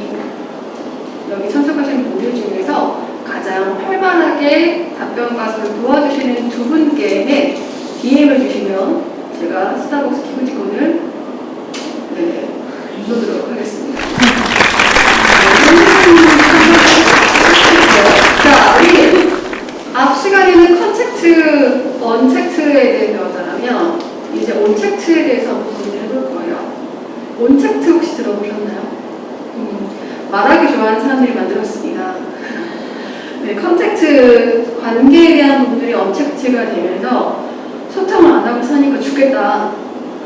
A: 여기 참석하신 분들 중에서 가장 활발하게 답변과 서로 도와주시는 두 분께는 DM을 주시면 제가 스타벅스 기프티콘을 쏘도록 하겠습니다. 자, 우리 앞 시간에는 컨택트, 언택트에 대해 배웠다면 이제 온택트에 대해서 한번 해볼 거예요. 온택트 혹시 들어보셨나요? 말하기 좋아하는 사람들이 만들었습니다. 네, 컨택트 관계에 대한 부분들이 언택트가 되면서 소통을 안 하고 사니까 죽겠다.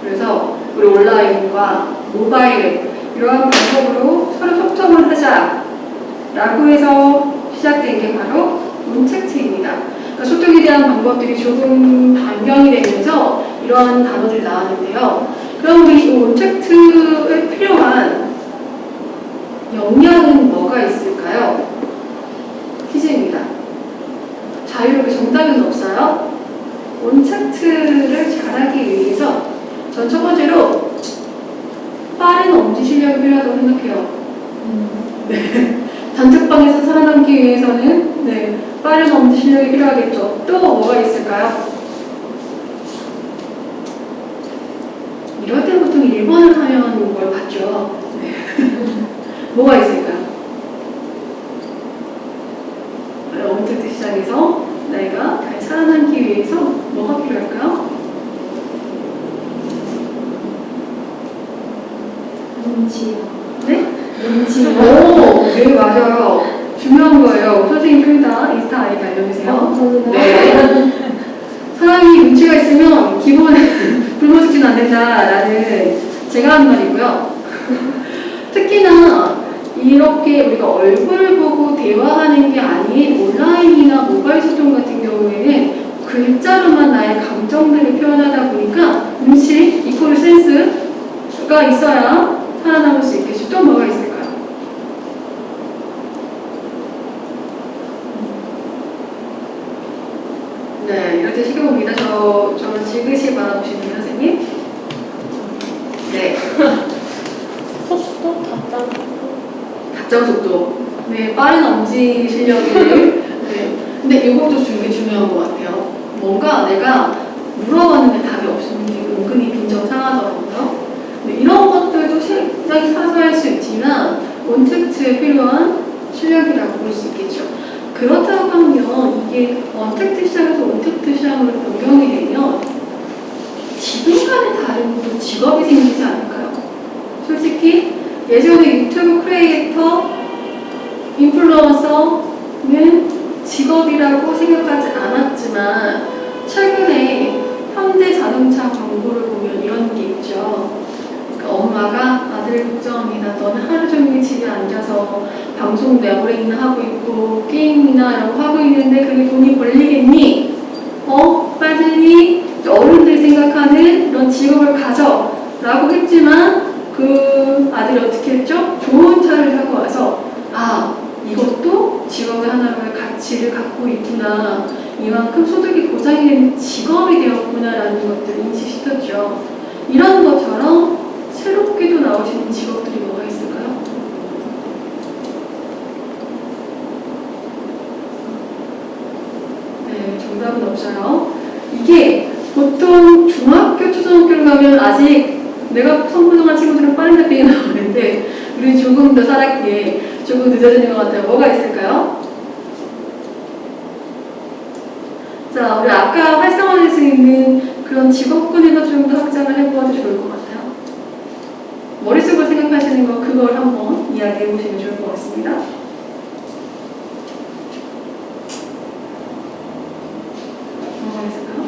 A: 그래서 우리 온라인과 모바일 이러한 방법으로 서로 소통을 하자라고 해서 시작된 게 바로 온택트입니다. 그러니까 소통에 대한 방법들이 조금 변경이 되면서 이러한 단어들이 나왔는데요. 그럼 우리 온택트에 필요한 역량은 뭐가 있을까요? 퀴즈입니다. 자유롭게 정답은 없어요. 온택트를 잘하기 위해서 전 첫 번째로 빠른 엄지 실력이 필요하다고 생각해요. 네. 단톡방에서 살아남기 위해서는 빠른 엄지 실력이 필요하겠죠. 또 뭐가 있을까요? 이럴 때 보통 1번을 하면 뭘 봤죠. 네. 뭐가 있을까요? 온택트 시장에서 내가 잘 살아남기 위해서 뭐가 필요할까요?
G: 눈치.
A: 네?
G: 눈치.
A: 오, 네, 맞아요. 중요한 거예요. 선생님 둘 다 인스타 아이디 알려주세요.
G: 저는
A: 네. 사람이 눈치가 있으면 기본 굶어 죽지는 않는다라는 제가 한 말이고요. 특히나 이렇게 우리가 얼굴을 보고 대화하는 게 아닌 온라인이나 모바일 소통 같은 경우에는 글자로만 나의 감정들을 표현하다 보니까 눈치, 이퀄 센스가 있어야 살아남을 수 있겠죠. 또 뭐가 있을까요? 네, 이럴 때 시계 봅니다. 저를 지그시 바라보시는 선생님. 네.
G: 속도 답답.
A: 답장 속도. 네, 빠른 엄지 실력을. 네. 근데 이것도 되게 중요한 것 같아요. 뭔가 내가 물어봤는데 답이 없으면 은근히 빈정 상하더라고요. 네, 이런 것들도 굉장히 사소할 수 있지만 온택트에 필요한 실력이라고 볼 수 있겠죠. 그렇다고 하면 이게 언택트 시장에서 온택트 시장으로 변경이 되면 지금과는 다른 직업이 생기지 않을까요? 솔직히 예전에 유튜브 크리에이터, 인플루언서는 직업이라고 생각하지 않았지만 최근에 현대자동차 광고를 보면 이런 게 있죠. 그러니까 엄마가 아들을 걱정합니다. 너는 하루 종일 집에 앉아서 방송 내보링이나 하고 있고 게임이나 이런 거 하고 있는데 그게 돈이 벌리겠니? 빠지니? 어른들이 생각하는 이런 직업을 가져라고 했지만 그 아들이 어떻게 했죠? 좋은 차를 사고 와서 아, 이것도 직업의 하나로의 가치를 갖고 있구나. 이만큼 소득이 보장이 되는 직업이 되었구나라는 것들을 인식시켰죠. 이런 것처럼 새롭게도 나오시는 직업들이 뭐가 있을까요? 네, 정답은 없어요. 이게 보통 중학교, 초등학교를 가면 아직 내가 성분동한 친구들은 빠른 잡히게 나오는데 우리 조금 더 살았기에 조금 늦어지는 것 같아요. 뭐가 있을까요? 자, 우리 아까 활성화될 수 있는 그런 직업군에서 좀 더 확장을 해보아도 좋을 것 같아요. 머릿속으로 생각하시는 거 그걸 한번 이야기해 보시면 좋을 것 같습니다. 뭐가 있을까요?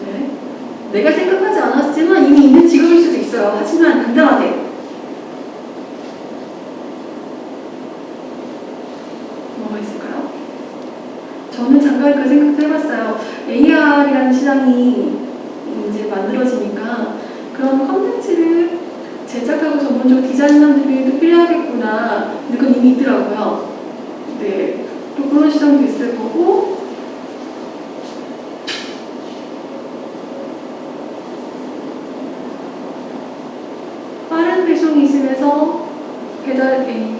A: 네. 내가 생각하지 않았지만 이미 있는 직업일 수도 있어요. 하지만 당당하게. 뭐가 있을까요? 저는 잠깐 그 생각도 해봤어요. AR이라는 시장이 이제 만들어지니까 그런 컨텐츠를 제작하고 전문적으로 디자인하는 분들도 필요하겠구나. 그건 이미 있더라고요. 네. 또 그런 시장도 있을 거고, 빠른 배송이 있으면서 배달, 네,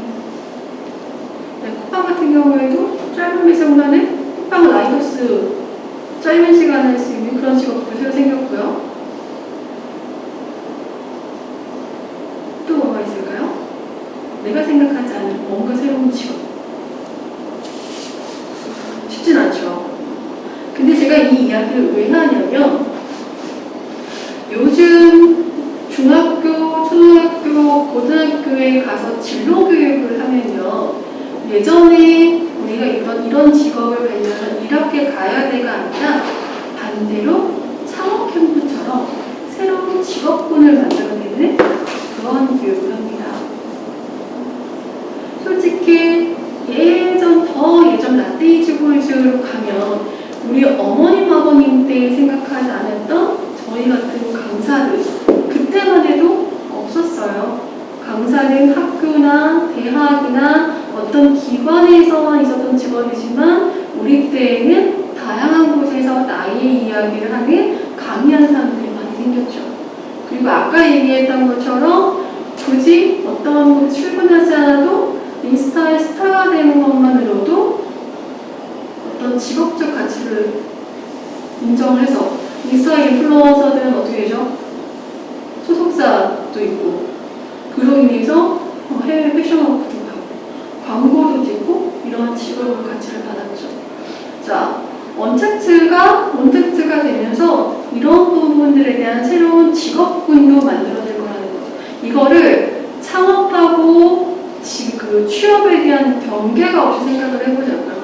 A: 쿠팡 같은 경우에도 짧은 배송만은 쿠팡 라이더스 짧은 시간에 할 수 있는 그런 직업도 새로 생겼고요. 또 뭐가 있을까요? 내가 생각하지 않은 뭔가 새로운 직업. 쉽진 않죠. 근데 제가 이 이야기를 왜 하냐면 요즘 중학교, 초등학교, 고등학교에 가서 진로 교육을 하면요. 예전에 우리가 이런 직업을 가려면 이렇게 가야 돼가 아니라 반대로 창업 캠프처럼 새로운 직업군을 만들어내는 그런 교육을 합니다. 솔직히 더 예전 라떼이즈 보이즈로 가면 우리 어머님 아버님 때 생각하지 않았던 저희 같은 강사들 그때만 해도 없었어요. 강사는 학교나 대학이나 어떤 기관에서만 있었던 직업이지만 우리 때에는 다양한 곳에서 나의 이야기를 하는 강의하는 사람들이 많이 생겼죠. 그리고 아까 얘기했던 것처럼 굳이 어떠한 곳에 출근하지 않아도 인스타에 스타가 되는 것만으로도 어떤 직업적 가치를 인정해서 인스타 인플루언서들은 어떻게 되죠? 소속사도 있고 그로 인해서 해외 패션업도 가고 광고도 찍고 이런 직업의 가치를 받았죠. 자, 원택트가 되면서 이런 부분들에 대한 새로운 직업군도 만들어질 거라는 거죠. 이거를 창업하고 그 취업에 대한 경계가 없이 생각을 해보자고요.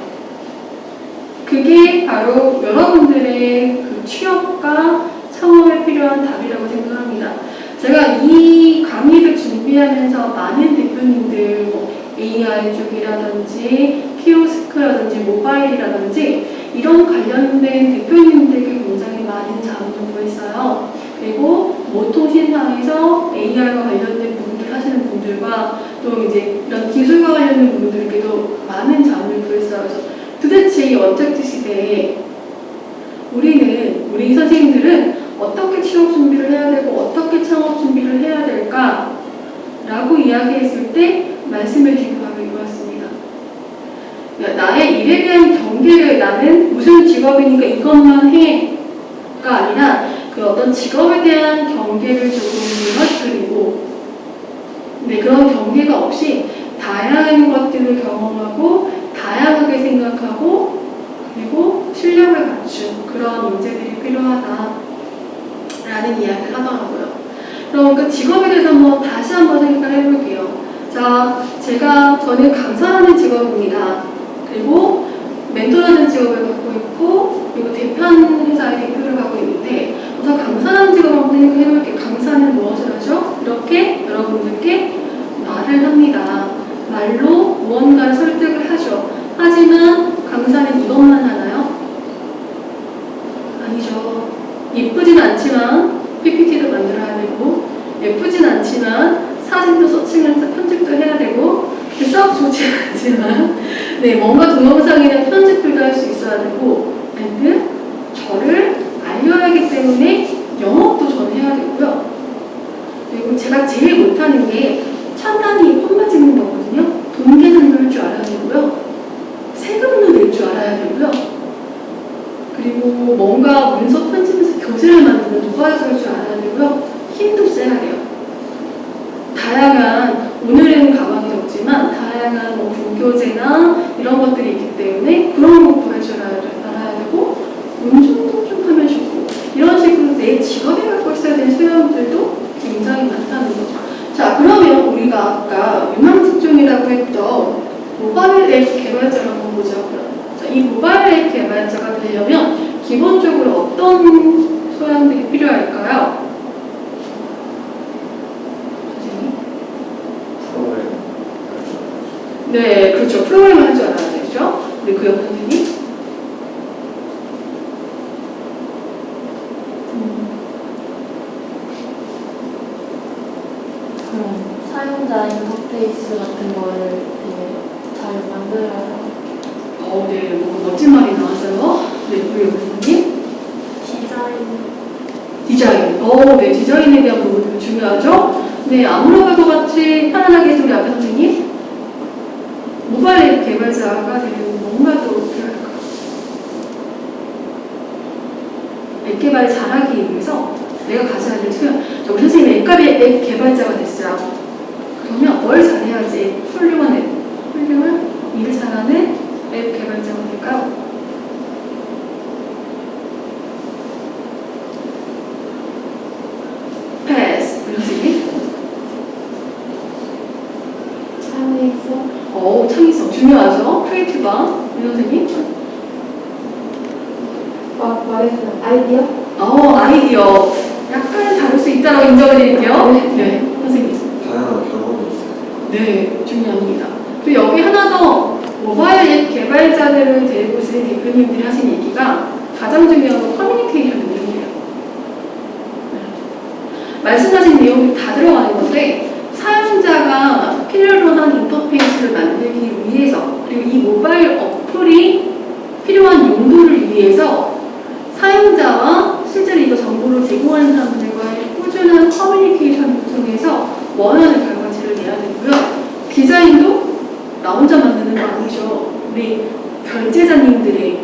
A: 그게 바로 여러분들의 그 취업과 창업에 필요한 답이라고 생각합니다. 제가 이 강의를 준비하면서 많은 대표님들 AI 쪽이라든지 키오스크라든지 모바일이라든지 이런 관련된 대표님들께 굉장히 많은 자문을 구했어요. 그리고 모통신사에서 AI와 관련된 부분들 하시는 분들과 또 이제 이런 기술과 관련된 분들께도 많은 자문을 구했어요. 그래서 도대체 이 원택트 시대에 우리 선생님들은 어떻게 취업 준비를 해야 되고 어떻게 창업 준비를 해야 될까? 라고 이야기했을 때 말씀해 주신 바로 이거였습니다. 나의 일에 대한 경계를 나는 무슨 직업이니까 이것만 해가 아니라 그 어떤 직업에 대한 경계를 조금 무너뜨리고 그런 경계가 없이 다양한 것들을 경험하고 다양하게 생각하고 그리고 실력을 갖춘 그런 인재들이 필요하다라는 이야기를 하더라고요. 그럼 그 직업에 대해서 다시 한번 생각을 해볼게요. 자, 저는 강사라는 직업입니다. 그리고 멘토라는 직업을 갖고 있고 그리고 대표하는 회사의 대표를 하고 있는데 우선 강사라는 직업을 한번 생각해볼게요. 강사는 무엇을 하죠? 이렇게 여러분들께 말을 합니다. 말로 무언가를 설득을 하죠. 하지만 강사는 이것만 하나요? 동영상에는 편집들도 할 수 있어야 되고, and 저를 알려야 하기 때문에 영업도 저는 해야 되고요. 그리고 제가 제일 못하는 게 찬단이 폰만 찍는 거거든요. 돈 계산도 할 줄 알아야 되고요. 세금도 낼 줄 알아야 되고요. 그리고 뭔가 문서 편집에서 교재를 만드는 노가다도 할 줄 알아야 되고요. 힘도 세야 돼요. 다양한, 오늘은 가방이 없지만 다양한 뭐 부교재나 이런 것들이 있기 때문에 그런 것도 할 줄 알아야 되고, 운전도 좀 하면 좋고, 이런 식으로 내 직업에 갖고 있어야 되는 소양들도 굉장히 많다는 거죠. 자, 그러면 우리가 아까 유망 직종이라고 했던 모바일 앱 개발자를 한번 보자. 자, 이 모바일 앱 개발자가 되려면 기본적으로 어떤 소양들이 필요할까요? 네, 그렇죠. 프로그램을 할 줄 알아야 되죠. 우리 그 옆 선생님.
G: 그런 사용자 인터페이스 같은 거를 되게 잘 만들어야
A: 네, 뭐 멋진 말이 나왔어요. 네, 우리 옆 선생님. 디자인. 네, 디자인에 대한 부분이 중요하죠. 네, 아무로가도 같이 편안하게 우리 앞에 선생님. 모바일 앱 개발자가 되려면 뭔가 더 필요할까요? 앱 개발을 잘하기 위해서 내가 가져야 될 수요. 우리 선생님 앱 개발자가 됐어요. 그러면 뭘 잘해야지 훌륭한 일을 잘하는 앱 개발자가 될까요? 패스. 우리 선생님.
G: 창의성,
A: 창의성 중요하죠. 크리에이티브한. 우리 선생님.
G: 말했어요. 아이디어?
A: 아이디어. 약간 다를 수 있다고 인정을 드릴게요. 네, 선생님.
H: 다양한 경험이 있어요.
A: 네, 중요합니다. 그리고 여기 하나 더 모바일 앱 개발자들을 데리고 있는 대표님들이 하신 얘기가 가장 중요한 건 커뮤니케이션 능력이에요. 말씀하신 내용이 다 들어가는 건데 사용자가 필요로 한 인터페이스를 만들기 위해서 그리고 이 모바일 어플이 필요한 용도를 위해서 사용자와 실제로 이거 정보를 제공하는 사람들과의 꾸준한 커뮤니케이션을 통해서 원하는 결과치를 내야 되고요. 디자인도 나 혼자 만드는 거 아니죠. 우리 결제자님들의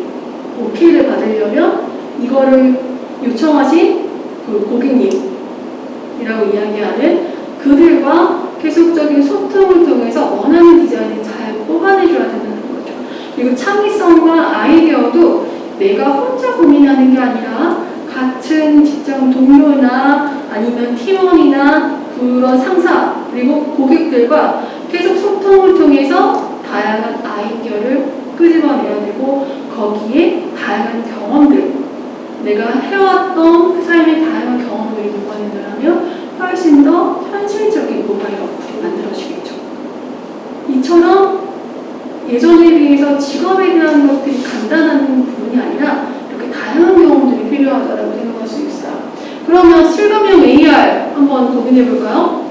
A: 오케이를 받으려면 이거를 요청하신 그 고객님이라고 이야기하는 그들과 계속적인 소통을 통해서 원하는 디자인을 잘 뽑아내줘야 된다는 거죠. 그리고 창의성과 아이디어도 내가 혼자 고민하는 게 아니라 같은 직장 동료나 아니면 팀원이나 그런 상사 그리고 고객들과 계속 소통을 통해서 다양한 아이디어를 끄집어내야 되고 거기에 다양한 경험들 내가 해왔던 그 삶의 다양한 경험들을 녹아낸다면 훨씬 더 현실적인 모바일 어플이 만들어지겠죠. 이처럼 예전에 비해서 직업에 대한 것들이 간단한 부분이 아니라 이렇게 다양한 경험들이 필요하다고 생각할 수 있어요. 그러면 실감형 AR 한번 고민해 볼까요?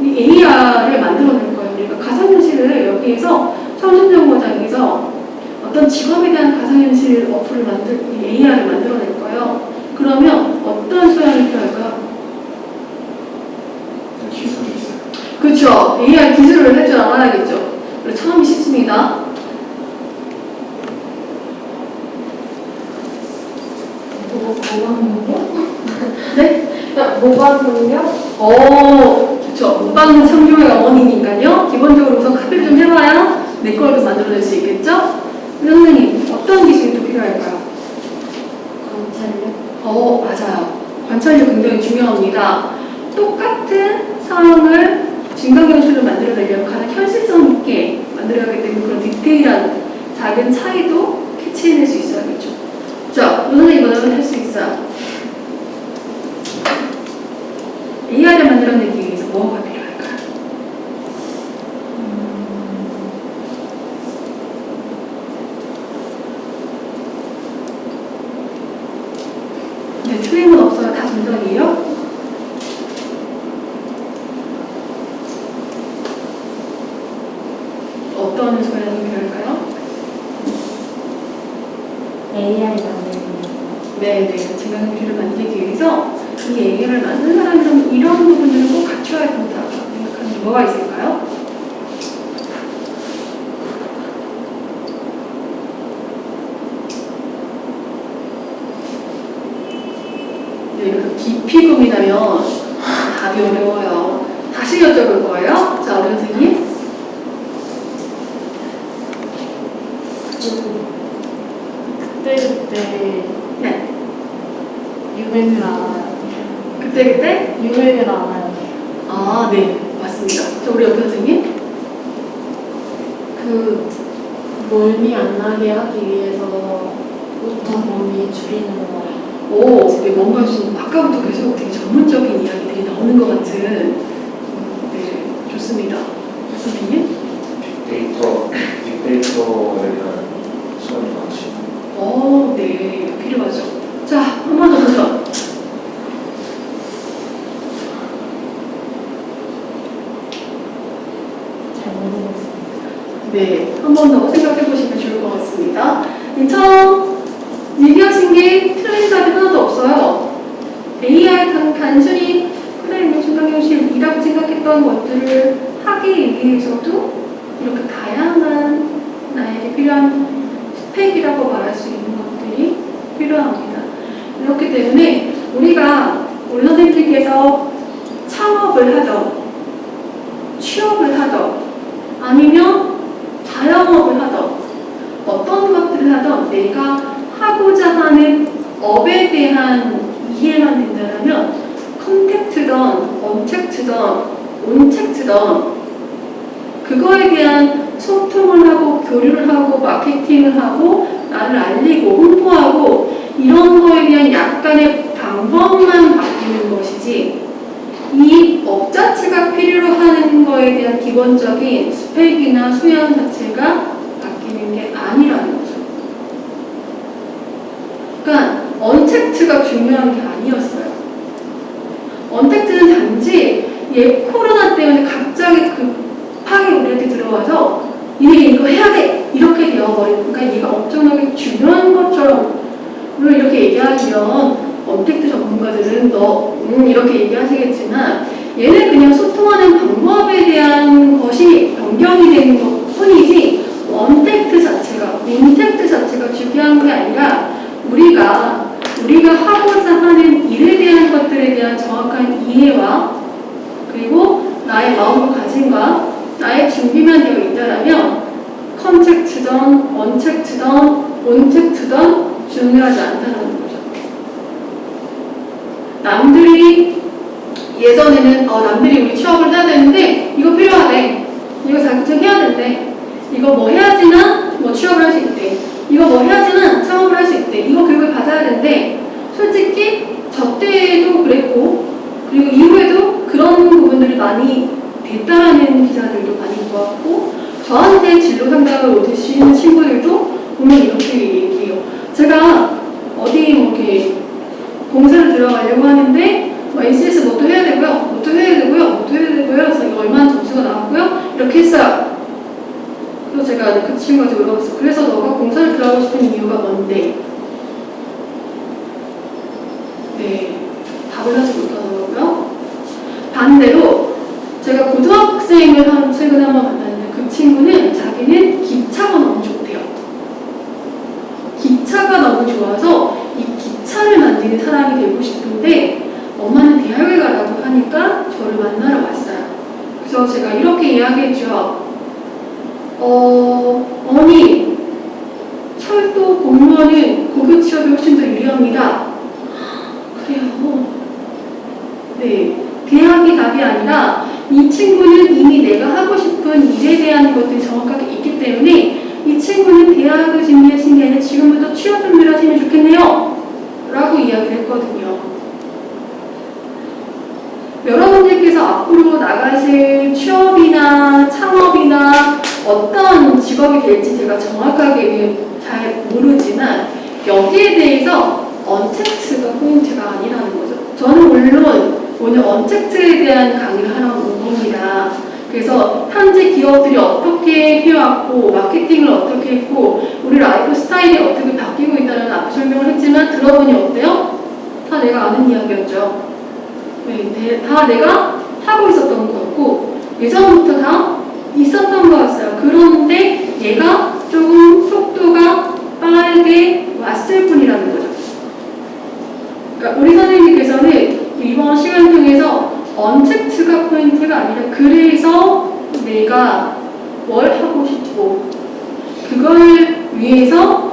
A: 이 AR을 만들어낼 거예요. 그러니까 가상현실을 여기에서 청춘정보장에서 어떤 직업에 대한 가상현실 어플을 AR을 만들어낼 거예요. 그러면 어떤 소양이 필요할까요?
H: 기술이 있어요.
A: 그렇죠. AR 기술을 할 줄 알아야겠죠. 그리고 처음이 쉽습니다.
G: 모방 능력?
A: 네?
G: 모방 능력?
A: 그렇죠. 모방은 창조의 어머니니까요. 기본적으로 우선 카피를 좀 해봐야 내 걸도 만들어낼 수 있겠죠? 선생님, 어떤 기술이 또 필요할까요?
G: 관찰력?
A: 맞아요. 관찰력 굉장히 중요합니다. 똑같은 상황을 증강현실로 만들어내려면 가장 현실성 있게 만들어야 하기 때문에 그런 디테일한 작은 차이도 캐치해낼 수 있어야겠죠. 자, 선생님 이거는 할 수 있어요. AR을 만들어내기 위해서 뭐가 필요할까요? 네, 틀린 건 없어요. 다 정답이에요. 어떤 소양이 필요할까요? 네, 증강현실을 만들기 위해서 이 AI를 만든 사람들은 이런 부분들을 꼭 갖춰야 된다고 생각하는 게 뭐가 있을까요? 네, 그래서 깊이 고민하면 답이 어려워요. 다시 여쭤볼 거예요. 자, 어른 선생님.
G: 그때그때
A: 네.
G: 유행을 알아요.
A: 그때?
G: 유행을 알아요.
A: 아, 네. 맞습니다. 자, 우리 어떤 선생님?
G: 그 멀미 안 나게 하기 위해서 부터 몸이 줄이는 거예요.
A: 오, 네, 뭔가 좀 아까부터 계속 되게 전문적인 이야기들이 나오는 것 같은 네, 좋습니다. 선생님?
H: 빅데이터에 대한 시간이 많지.
A: 네, 필요하죠. 자, 한 번 더 도전.
G: 잘 모르겠어요.
A: 네, 한 번 더 생각해 보시면 좋을 것 같습니다. 처음 얘기하신 게 틀린 답이 하나도 없어요. AI 단순히 그래, 뭐 증강현실이라고 생각했던 것들을 하기 위해서도 이렇게 다양한 나에게 필요한 스펙이라고 말할 수 있는 것들이 필요합니다. 그렇기 때문에 우리 선생님께서 창업을 하던, 취업을 하던, 아니면 자영업을 하던, 어떤 것들을 하던 내가 하고자 하는 업에 대한 이해만 된다면 컨택트든, 언택트든, 온택트든 그거에 대한 소통을 하고 교류를 하고 마케팅을 하고 나를 알리고 홍보하고 이런 거에 대한 약간의 방법만 바뀌는 것이지 이 업 자체가 필요로 하는 거에 대한 기본적인 스펙이나 수양 자체가 바뀌는 게 아니라는 거죠. 그러니까 언택트가 중요한 게 아니었어요. 언택트는 단지 코로나 때문에 갑자기 급하게 우리한테 들어와서 얘 이거 해야 돼! 이렇게 되어버리는, 그러니까 얘가 엄청나게 중요한 것처럼 물론 이렇게 얘기하면 언택트 전문가들은 이렇게 얘기하시겠지만 얘는 그냥 소통하는 방법에 대한 것이 변경이 되는 것 뿐이지 언택트 자체가, 온택트 자체가 중요한 게 아니라 우리가 하고자 하는 일에 대한 것들에 대한 정확한 이해와 그리고 나의 마음가짐과 나의 준비만 되어 있다면 컨택트든 언택트든 온택트든 중요하지 않다는 거죠. 남들이 예전에는 남들이 우리 취업을 해야 되는데 이거 필요하대, 이거 자격증 해야 된대, 이거 뭐 해야지만 뭐 취업을 할 수 있대, 이거 뭐 해야지만 창업을 할 수 있대, 이거 교육을 받아야 된대. 솔직히 저 때도 그랬고 그리고 이후에도 그런 부분들이 많이 됐다라는 기사들도 많이 보았고 저한테 진로 상담을 오시는 친구들도 보면 이렇게 얘기해요. 제가 어디 뭐 이렇게 공사를 들어가려고 하는데 NCS 뭐도 해야 되고요, 그래서 이거 얼마나 점수가 나왔고요, 이렇게 했어요. 그래서 제가 그 친구한테 물어봤어요. 그래서 너가 공사를 들어가고 싶은 이유가 뭔데? 네, 답을 하지 못하더라고요. 반대로 제가 고등학생을 최근에 한번 만났는데 그 친구는 자기는 기차가 너무 좋대요. 기차가 너무 좋아서 이 기차를 만드는 사람이 되고 싶은데 엄마는 대학을 가라고 하니까 저를 만나러 왔어요. 그래서 제가 이렇게 이야기했죠. 어머니, 철도 공무원은 고교 취업이 훨씬 더 유리합니다. 그래요. 네, 대학이 답이 아니라 이 친구는 이미 내가 하고 싶은 일에 대한 것들이 정확하게 있기 때문에 이 친구는 대학을 준비하신 게 아니라 지금부터 취업 준비를 하시면 좋겠네요 라고 이야기를 했거든요. 여러분들께서 앞으로 나가실 취업이나 창업이나 어떤 직업이 될지 제가 정확하게 잘 모르지만 여기에 대해서 언택트가 포인트가 아니라는 거죠. 저는 물론 오늘 언택트에 대한 강의를 하러 온 겁니다. 그래서 현재 기업들이 어떻게 해왔고 마케팅을 어떻게 했고 우리 라이프 스타일이 어떻게 바뀌고 있다는 앞에 설명을 했지만 들어보니 어때요? 다 내가 아는 이야기였죠. 네, 다 내가 하고 있었던 거였고 예전부터 다 있었던 거였어요. 그런데 얘가 조금 속도가 빠르게 왔을 뿐이라는 거죠. 그러니까 우리 선생님께서는 이번 시간 통해서 언택트가 포인트가 아니라 그래서 내가 뭘 하고 싶고 그걸 위해서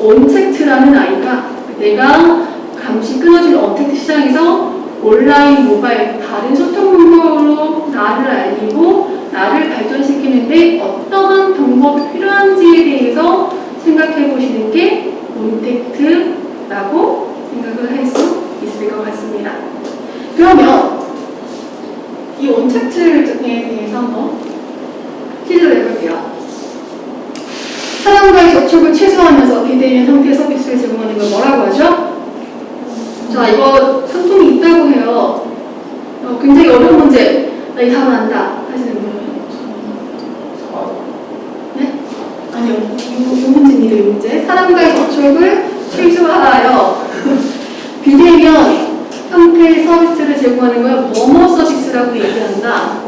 A: 언택트라는 아이가 내가 감시 끊어진 언택트 시장에서 온라인, 모바일, 다른 소통 방법으로 나를 알리고 나를 발전시키는데 어떠한 방법이 필요한지에 대해서 생각해 보시는 게 언택트라고 생각을 할 수 있을 것 같습니다. 그러면 이 언택트에 대해서 한번 퀴즈를 내볼게요. 사람과의 접촉을 최소화하면서 비대면 형태의 서비스를 제공하는 걸 뭐라고 하죠? 자, 이거 상품이 있다고 해요. 굉장히 어려운 문제. 나 이 답은 안다 하시는 분은? 네? 아니요. 이 문제입니다. 이 문제. 사람과의 접촉을 최소화하여 비대면 형태의 서비스를 제공하는 걸 뭐뭐 서비스라고 얘기한다.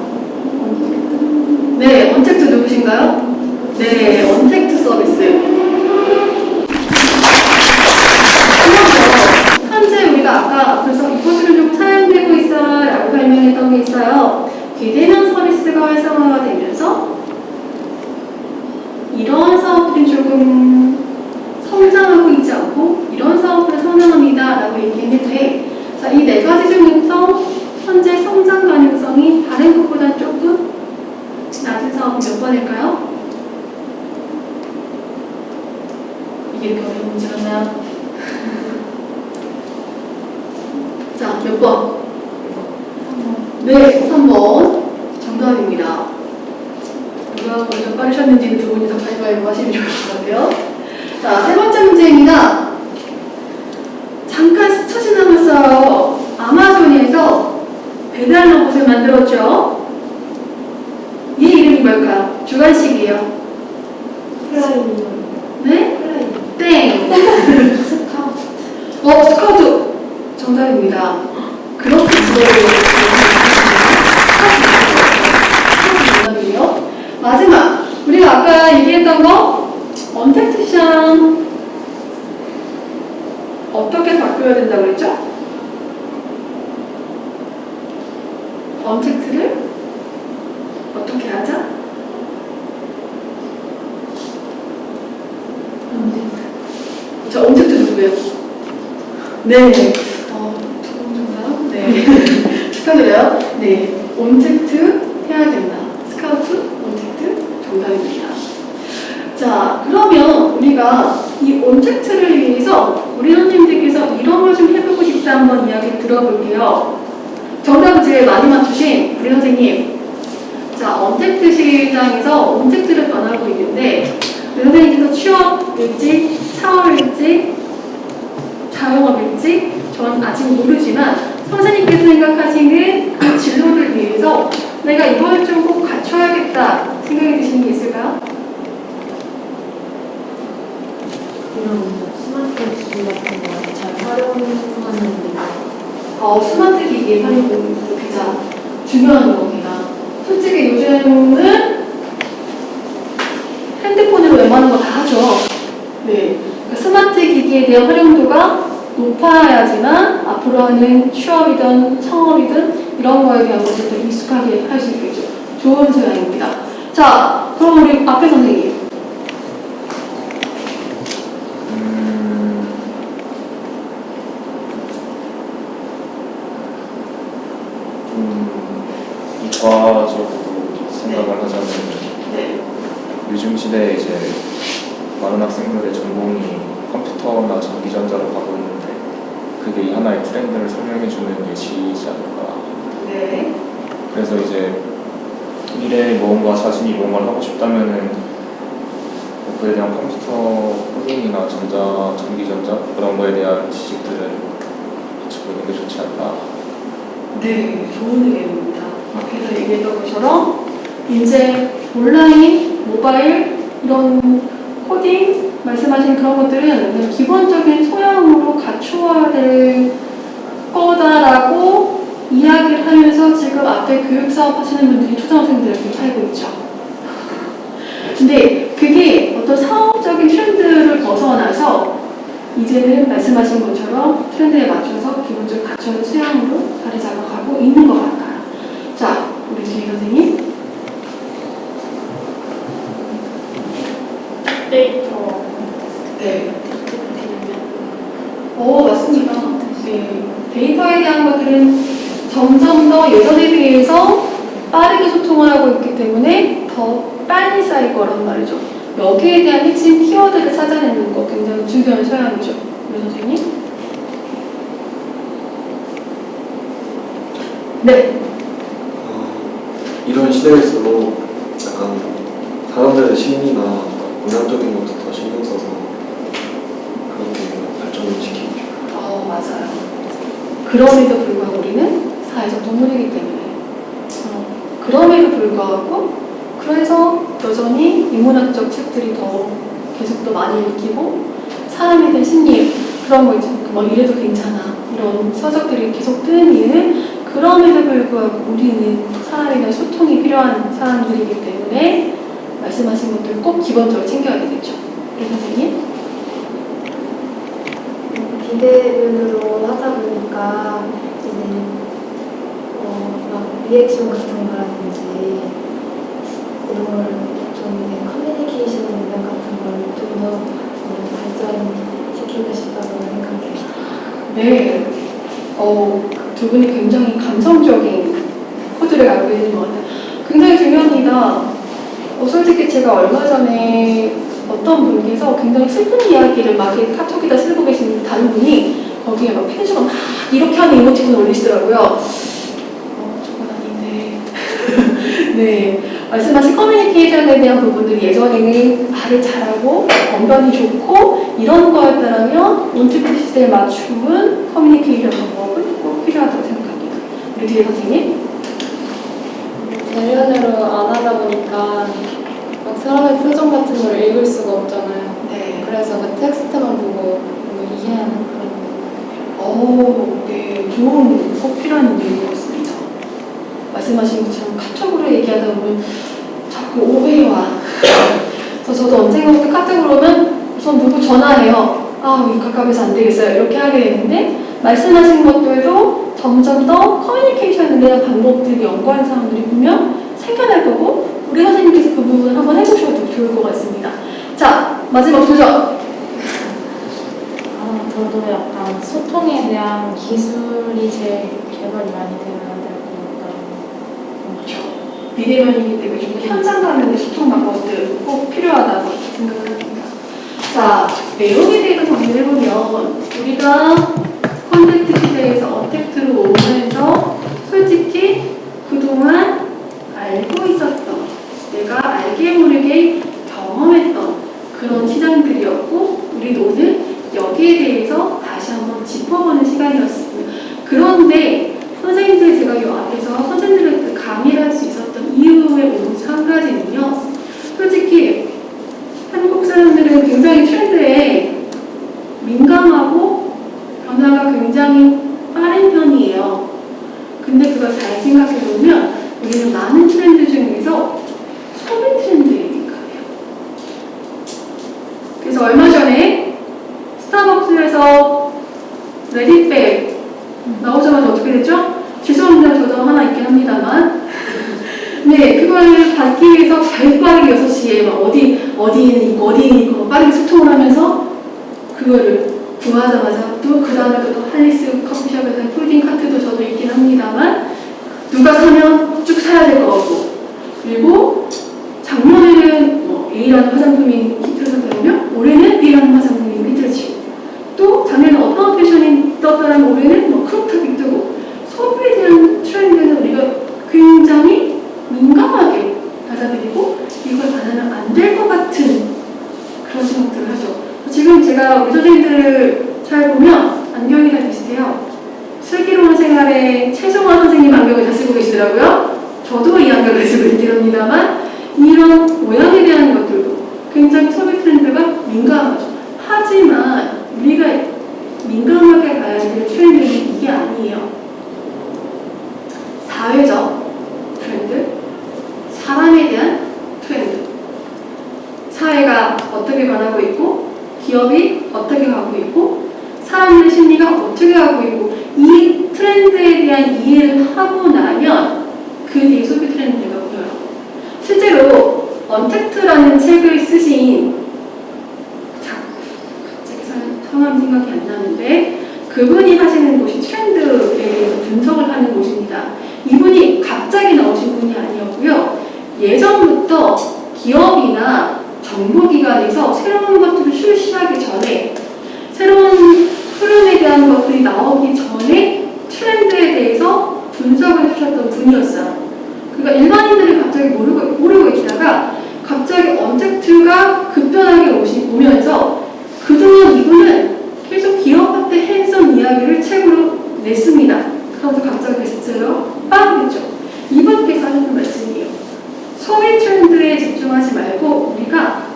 A: 네, 언택트 누구신가요? 네, 언택트 서비스. 그러면 현재 우리가 아까 그래서 이 코드를 좀 사용되고 있어 라고 설명했던 게 있어요. 비대면 서비스가 활성화가 되면서 이런 사업들이 조금 성장하고 있지 않고 이런 사업들을 선행합니다 라고 얘기했는데 자, 이 네 가지 중에서 현재 성장 가능성이 다른 것보다 조금 낮은 사업은 몇 번일까요? 이게 이렇게 어려운 문제였나요? 자, 몇 번? 네, 3번. 정답입니다. 누가 먼저 빠르셨는지는 두 분이 다 가위바위보 하시면 좋을 것 같아요. 자, 세 번째 문제입니다. 잠깐 스쳐 지나갔어요. 아마존에서 배달 로봇을 만들었죠. 이 이름이 뭘까요? 주관식이에요.
G: 플라잉.
A: 네?
G: 플라잉.
A: 땡.
G: 스카우트.
A: 스카우트. 정답입니다. 그렇게 정답이에요. 마지막. 우리가 아까 얘기했던 거 언택트 시장 어떻게 바꿔야 된다고 그랬죠? 언택트를 어떻게 하자? 자, 언택트 누구예요? 네. 정답? 네. 축하드려요. 네. 언택트 해야 된다. 스카우트, 언택트 정답입니다. 자, 그러면 우리가 이 언택트를 위해서 우리 선생님들께서 이런 걸 좀 해보고 싶다 한번 이야기 들어볼게요. 정답을 제일 많이 맞추신 우리 선생님. 자, 언택트 시장에서 언택트를 변하고 있는데 우리 선생님께서 취업일지, 창업일지, 자영업일지 전 아직 모르지만 선생님께서 생각하시는 그 진로를 위해서 내가 이걸 좀 꼭 갖춰야겠다 생각이 드시는 게 있을까요?
G: 이런 스마트 기기 같은 거 잘 활용하는
A: 스마트 기기의 활용이 가장 중요한 겁니다. 솔직히 요즘은 핸드폰으로 웬만한 거 다 하죠. 네. 그러니까 스마트 기기에 대한 활용도가 높아야지만 앞으로 하는 취업이든 창업이든 이런 거에 대한 것들도 익숙하게 할 수 있겠죠. 좋은 소양입니다. 자, 그럼 우리 앞에 선생님.
H: 이과적으로 생각을 하자면
A: 네.
H: 요즘 시대에 이제 많은 학생들의 전공이 컴퓨터나 전기전자로 가고 있는데 그게 이 하나의 트렌드를 설명해주는 예시이지 않을까.
A: 네.
H: 그래서 이제 미래에 뭔가 자신이 뭔가를 하고 싶다면은 그에 대한 컴퓨터 코딩이나 전기전자 그런 거에 대한 지식들을 갖추고 있는 게 좋지 않나.
A: 네, 좋은 의견입니다. 앞에서 얘기했던 것처럼 이제 온라인, 모바일 이런 코딩 말씀하신 그런 것들은 그냥 기본적인 소양으로 갖추어야 될 거다라고 이야기를 하면서 지금 앞에 교육사업 하시는 분들이 초등학생들을 살고 있죠. 근데 그게 어떤 사업적인 트렌드를 벗어나서 이제는 말씀하신 것처럼 트렌드에 맞춰서 기본적으로 갖춰진 수양으로 자리 잡아가고 있는 것 같아요. 자, 우리 주희 선생님.
G: 데이터.
A: 네. 맞습니다. 네. 데이터에 대한 것들은 점점 더 예전에 비해서 빠르게 소통을 하고 있기 때문에 더 빨리 쌓일 거란 말이죠. 여기에 대한 핵심 키워드를 찾아내는 거 굉장히 중요한 소양이죠. 우리 선생님? 네.
I: 이런 시대일수록 약간 사람들의 심리나 문화적인 것도 더 신경 써서 그렇게 발전을 시키고 싶어요.
A: 맞아요. 그럼에도 불구하고 우리는 사회적 동물이기 때문에 그럼에도 불구하고 그래서 여전히 인문학적 책들이 더 계속 더 많이 읽히고 사람에 대한 심리 그런 거 있죠. 뭐 이래도 괜찮아 이런 서적들이 계속 뜨는 이유는 그럼에도 불구하고 우리는 사람에 대한 소통이 필요한 사람들이기 때문에 말씀하신 것들 꼭 기본적으로 챙겨야 되겠죠. 우리 선생님?
J: 비대면으로 하다 보니까 이제 막 리액션 같은 거라든지 이런 걸 좀 커뮤니케이션 능력 같은 걸 좀 더 발전시키고 싶다고 생각합니다.
A: 네. 두 분이 굉장히 감성적인 코드를 알고 있는 것 같아요. 굉장히 중요합니다. 솔직히 제가 얼마 전에 어떤 분께서 굉장히 슬픈 이야기를 막 카톡에다 쓰고 계신 다른 분이 거기에 막 편지가 막 이렇게 하는 이모티콘을 올리시더라고요. 저건 아닌데. 네. 말씀하신 커뮤니케이션에 대한 부분들이 예전에는 말을 잘하고 언변이 좋고 이런 거였다면 온티프 시대에 맞춤은 커뮤니케이션 방법은 꼭 필요하다고 생각합니다. 우리 뒤에 선생님?
G: 대면으로 안 하다 보니까 막 사람의 표정 같은 걸 읽을 수가 없잖아요.
A: 네.
G: 그래서 그 텍스트만 보고 이해하는 그런.
A: 네. 좋은 꼭 필요한 일인 것 같습니다. 말씀하신 것처럼 카톡으로 얘기하다 보면 자꾸 오해와 저도 언젠가부터 카톡으로 오면 우선 누구 전화해요. 이 가깝해서 안 되겠어요. 이렇게 하게 되는데 말씀하신 것들도 점점 더 커뮤니케이션에 대한 방법들이 연구하는 사람들이 보면 생겨날 거고 우리 선생님께서 그 부분을 한번 해보셔도 좋을 것 같습니다. 자, 마지막 도전!
G: 저도 약간 소통에 대한 기술이 제일 개발이 많이 되어야 될 것 같다고.
A: 그렇죠. 비대면이기 때문에 좀 현장 간의 소통 방법들 꼭 필요하다고 생각합니다. 자, 내용에 대해서 정리를 해보면 우리가 콘텐츠 시대에서 어택트로 오면서 솔직히 그동안 알고 있었던 내가 알게 모르게 경험했던 그런 시장들이었고 우리도 오늘 여기에 대해서 다시 한번 짚어보는 시간이었습니다. 그런데 선생님들 제가 이 앞에서 선생님들한테 강의를 할 수 있었던 이유의 오직 한 가지는요. 솔직히 한국 사람들은 굉장히 트렌드에 민감하고 변화가 굉장히 빠른 편이에요. 근데 그걸 잘 생각해보면 우리는 많은 트렌드 중에서 소비 트렌드에 민감해요. 그래서 얼마 전에 스타벅스에서 레디백 나오자마자 어떻게 됐죠? 죄송합니다. 저도 하나 있긴 합니다만 네, 그걸 받기 위해서 발빠르게 6시에 막 어디에는 있고 어디에는 있고 빠르게 소통을 하면서 그거를 구하자마자 또 그 다음에 또 할리스 커피숍에서 폴딩 카트도 저도 있긴 합니다만 누가 사면 쭉 사야 될 것 같고 그리고 작년에는 A라는 화장품이 히트를 쳤다면 올해는 B라는 화장품이 히트를 치고 또 작년에 어떤 패션이 떴다면 올해는 크롭탑이 뜨고 소비에 대한 트렌드는 우리가 굉장히 민감하게 받아들이고 이걸 받아면 안 될 것 같은 그런 생각들을 하죠. 지금 제가 우리 선생님들을 잘 보면 안경이 다 비슷해요. 슬기로운 생활에 최성화 선생님 안경을 다 쓰고 계시더라고요. 저도 이 안경을 쓰고 있긴 합니다만 이런 모양에 대한 것들도 굉장히 소비 트렌드가 민감하죠. 하지만 우리가 민감하게 봐야 될 트렌드는 이게 아니에요. 사회적 트렌드, 사람에 대한 트렌드. 사회가 어떻게 변하고 있고, 기업이 어떻게 가고 있고, 사람들의 심리가 어떻게 하고 있고, 이 트렌드에 대한 이해를 하고 나면 그 뒤에 소비 트렌드가 보여요. 실제로 언택트라는 책을 쓰신 갑자기 성함 생각이 안 나는데 그분이 하시는 곳이 트렌드에 대해서 분석을 하는 곳입니다. 이분이 갑자기 나오신 분이 아니었고요. 예전부터 기업이나 정보기관에서 새로운 것들을 출시하기 전에 새로운 흐름에 대한 것들이 나오기 전에 트렌드에 대해서 분석을 해주셨던 분이었어요. 그러니까 일반인들이 갑자기 모르고 있다가 갑자기 언택트가 급변하게 오면서 그동안 이분은 계속 기업한테 했던 이야기를 책으로 냈습니다. 그래서 갑자기 베스트셀러 빵 했죠. 이분께서 하셨던 말씀이에요. 소비 트렌드에 집중하지 말고 우리가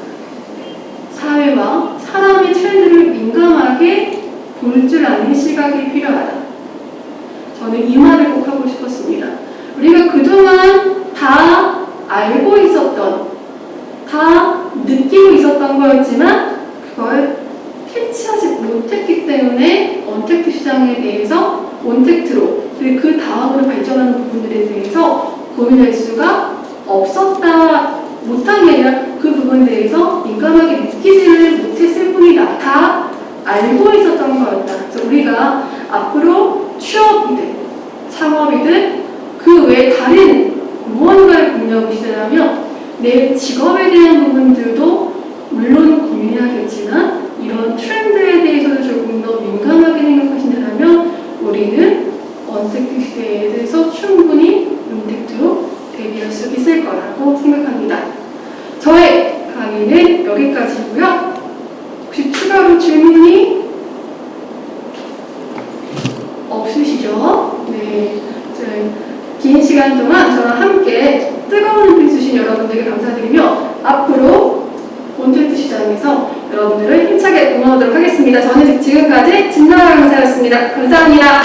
A: 사회와 사람의 트렌드를 민감하게 볼 줄 아는 시각이 필요하다. 저는 이 말을 꼭 하고 싶었습니다. 우리가 그동안 다 알고 있었던, 다 느끼고 있었던 거였지만 그걸 캐치하지 못했기 때문에 언택트 시장에 대해서 언택트로 그리고 그 다음으로 발전하는 부분들에 대해서 고민할 수가 없었다, 못한 게 아니라 그 부분에 대해서 민감하게 느끼지를 못했을 뿐이다. 다 알고 있었던 거였다. 그래서 우리가 앞으로 취업이든 창업이든 그 외에 다른 무언가를 고민하고 있으려면 내 직업에 대한 부분들도 물론 고민해야겠지만 이런 트렌드에 대해서도 조금 더 민감하게 생각하신다면 우리는 언택트 시대에 대해서 충분히 언택트로 대비할 수 있을 거라고 생각합니다. 저의 강의는 여기까지고요. 혹시 추가로 질문이 없으시죠? 네. 긴 시간 동안 저와 함께 뜨거운 눈빛 주신 여러분들께 감사드리며 앞으로 언택트 시장에서 여러분들을 힘차게 응원하도록 하겠습니다. 저는 지금까지 진나라 강사였습니다. 감사합니다.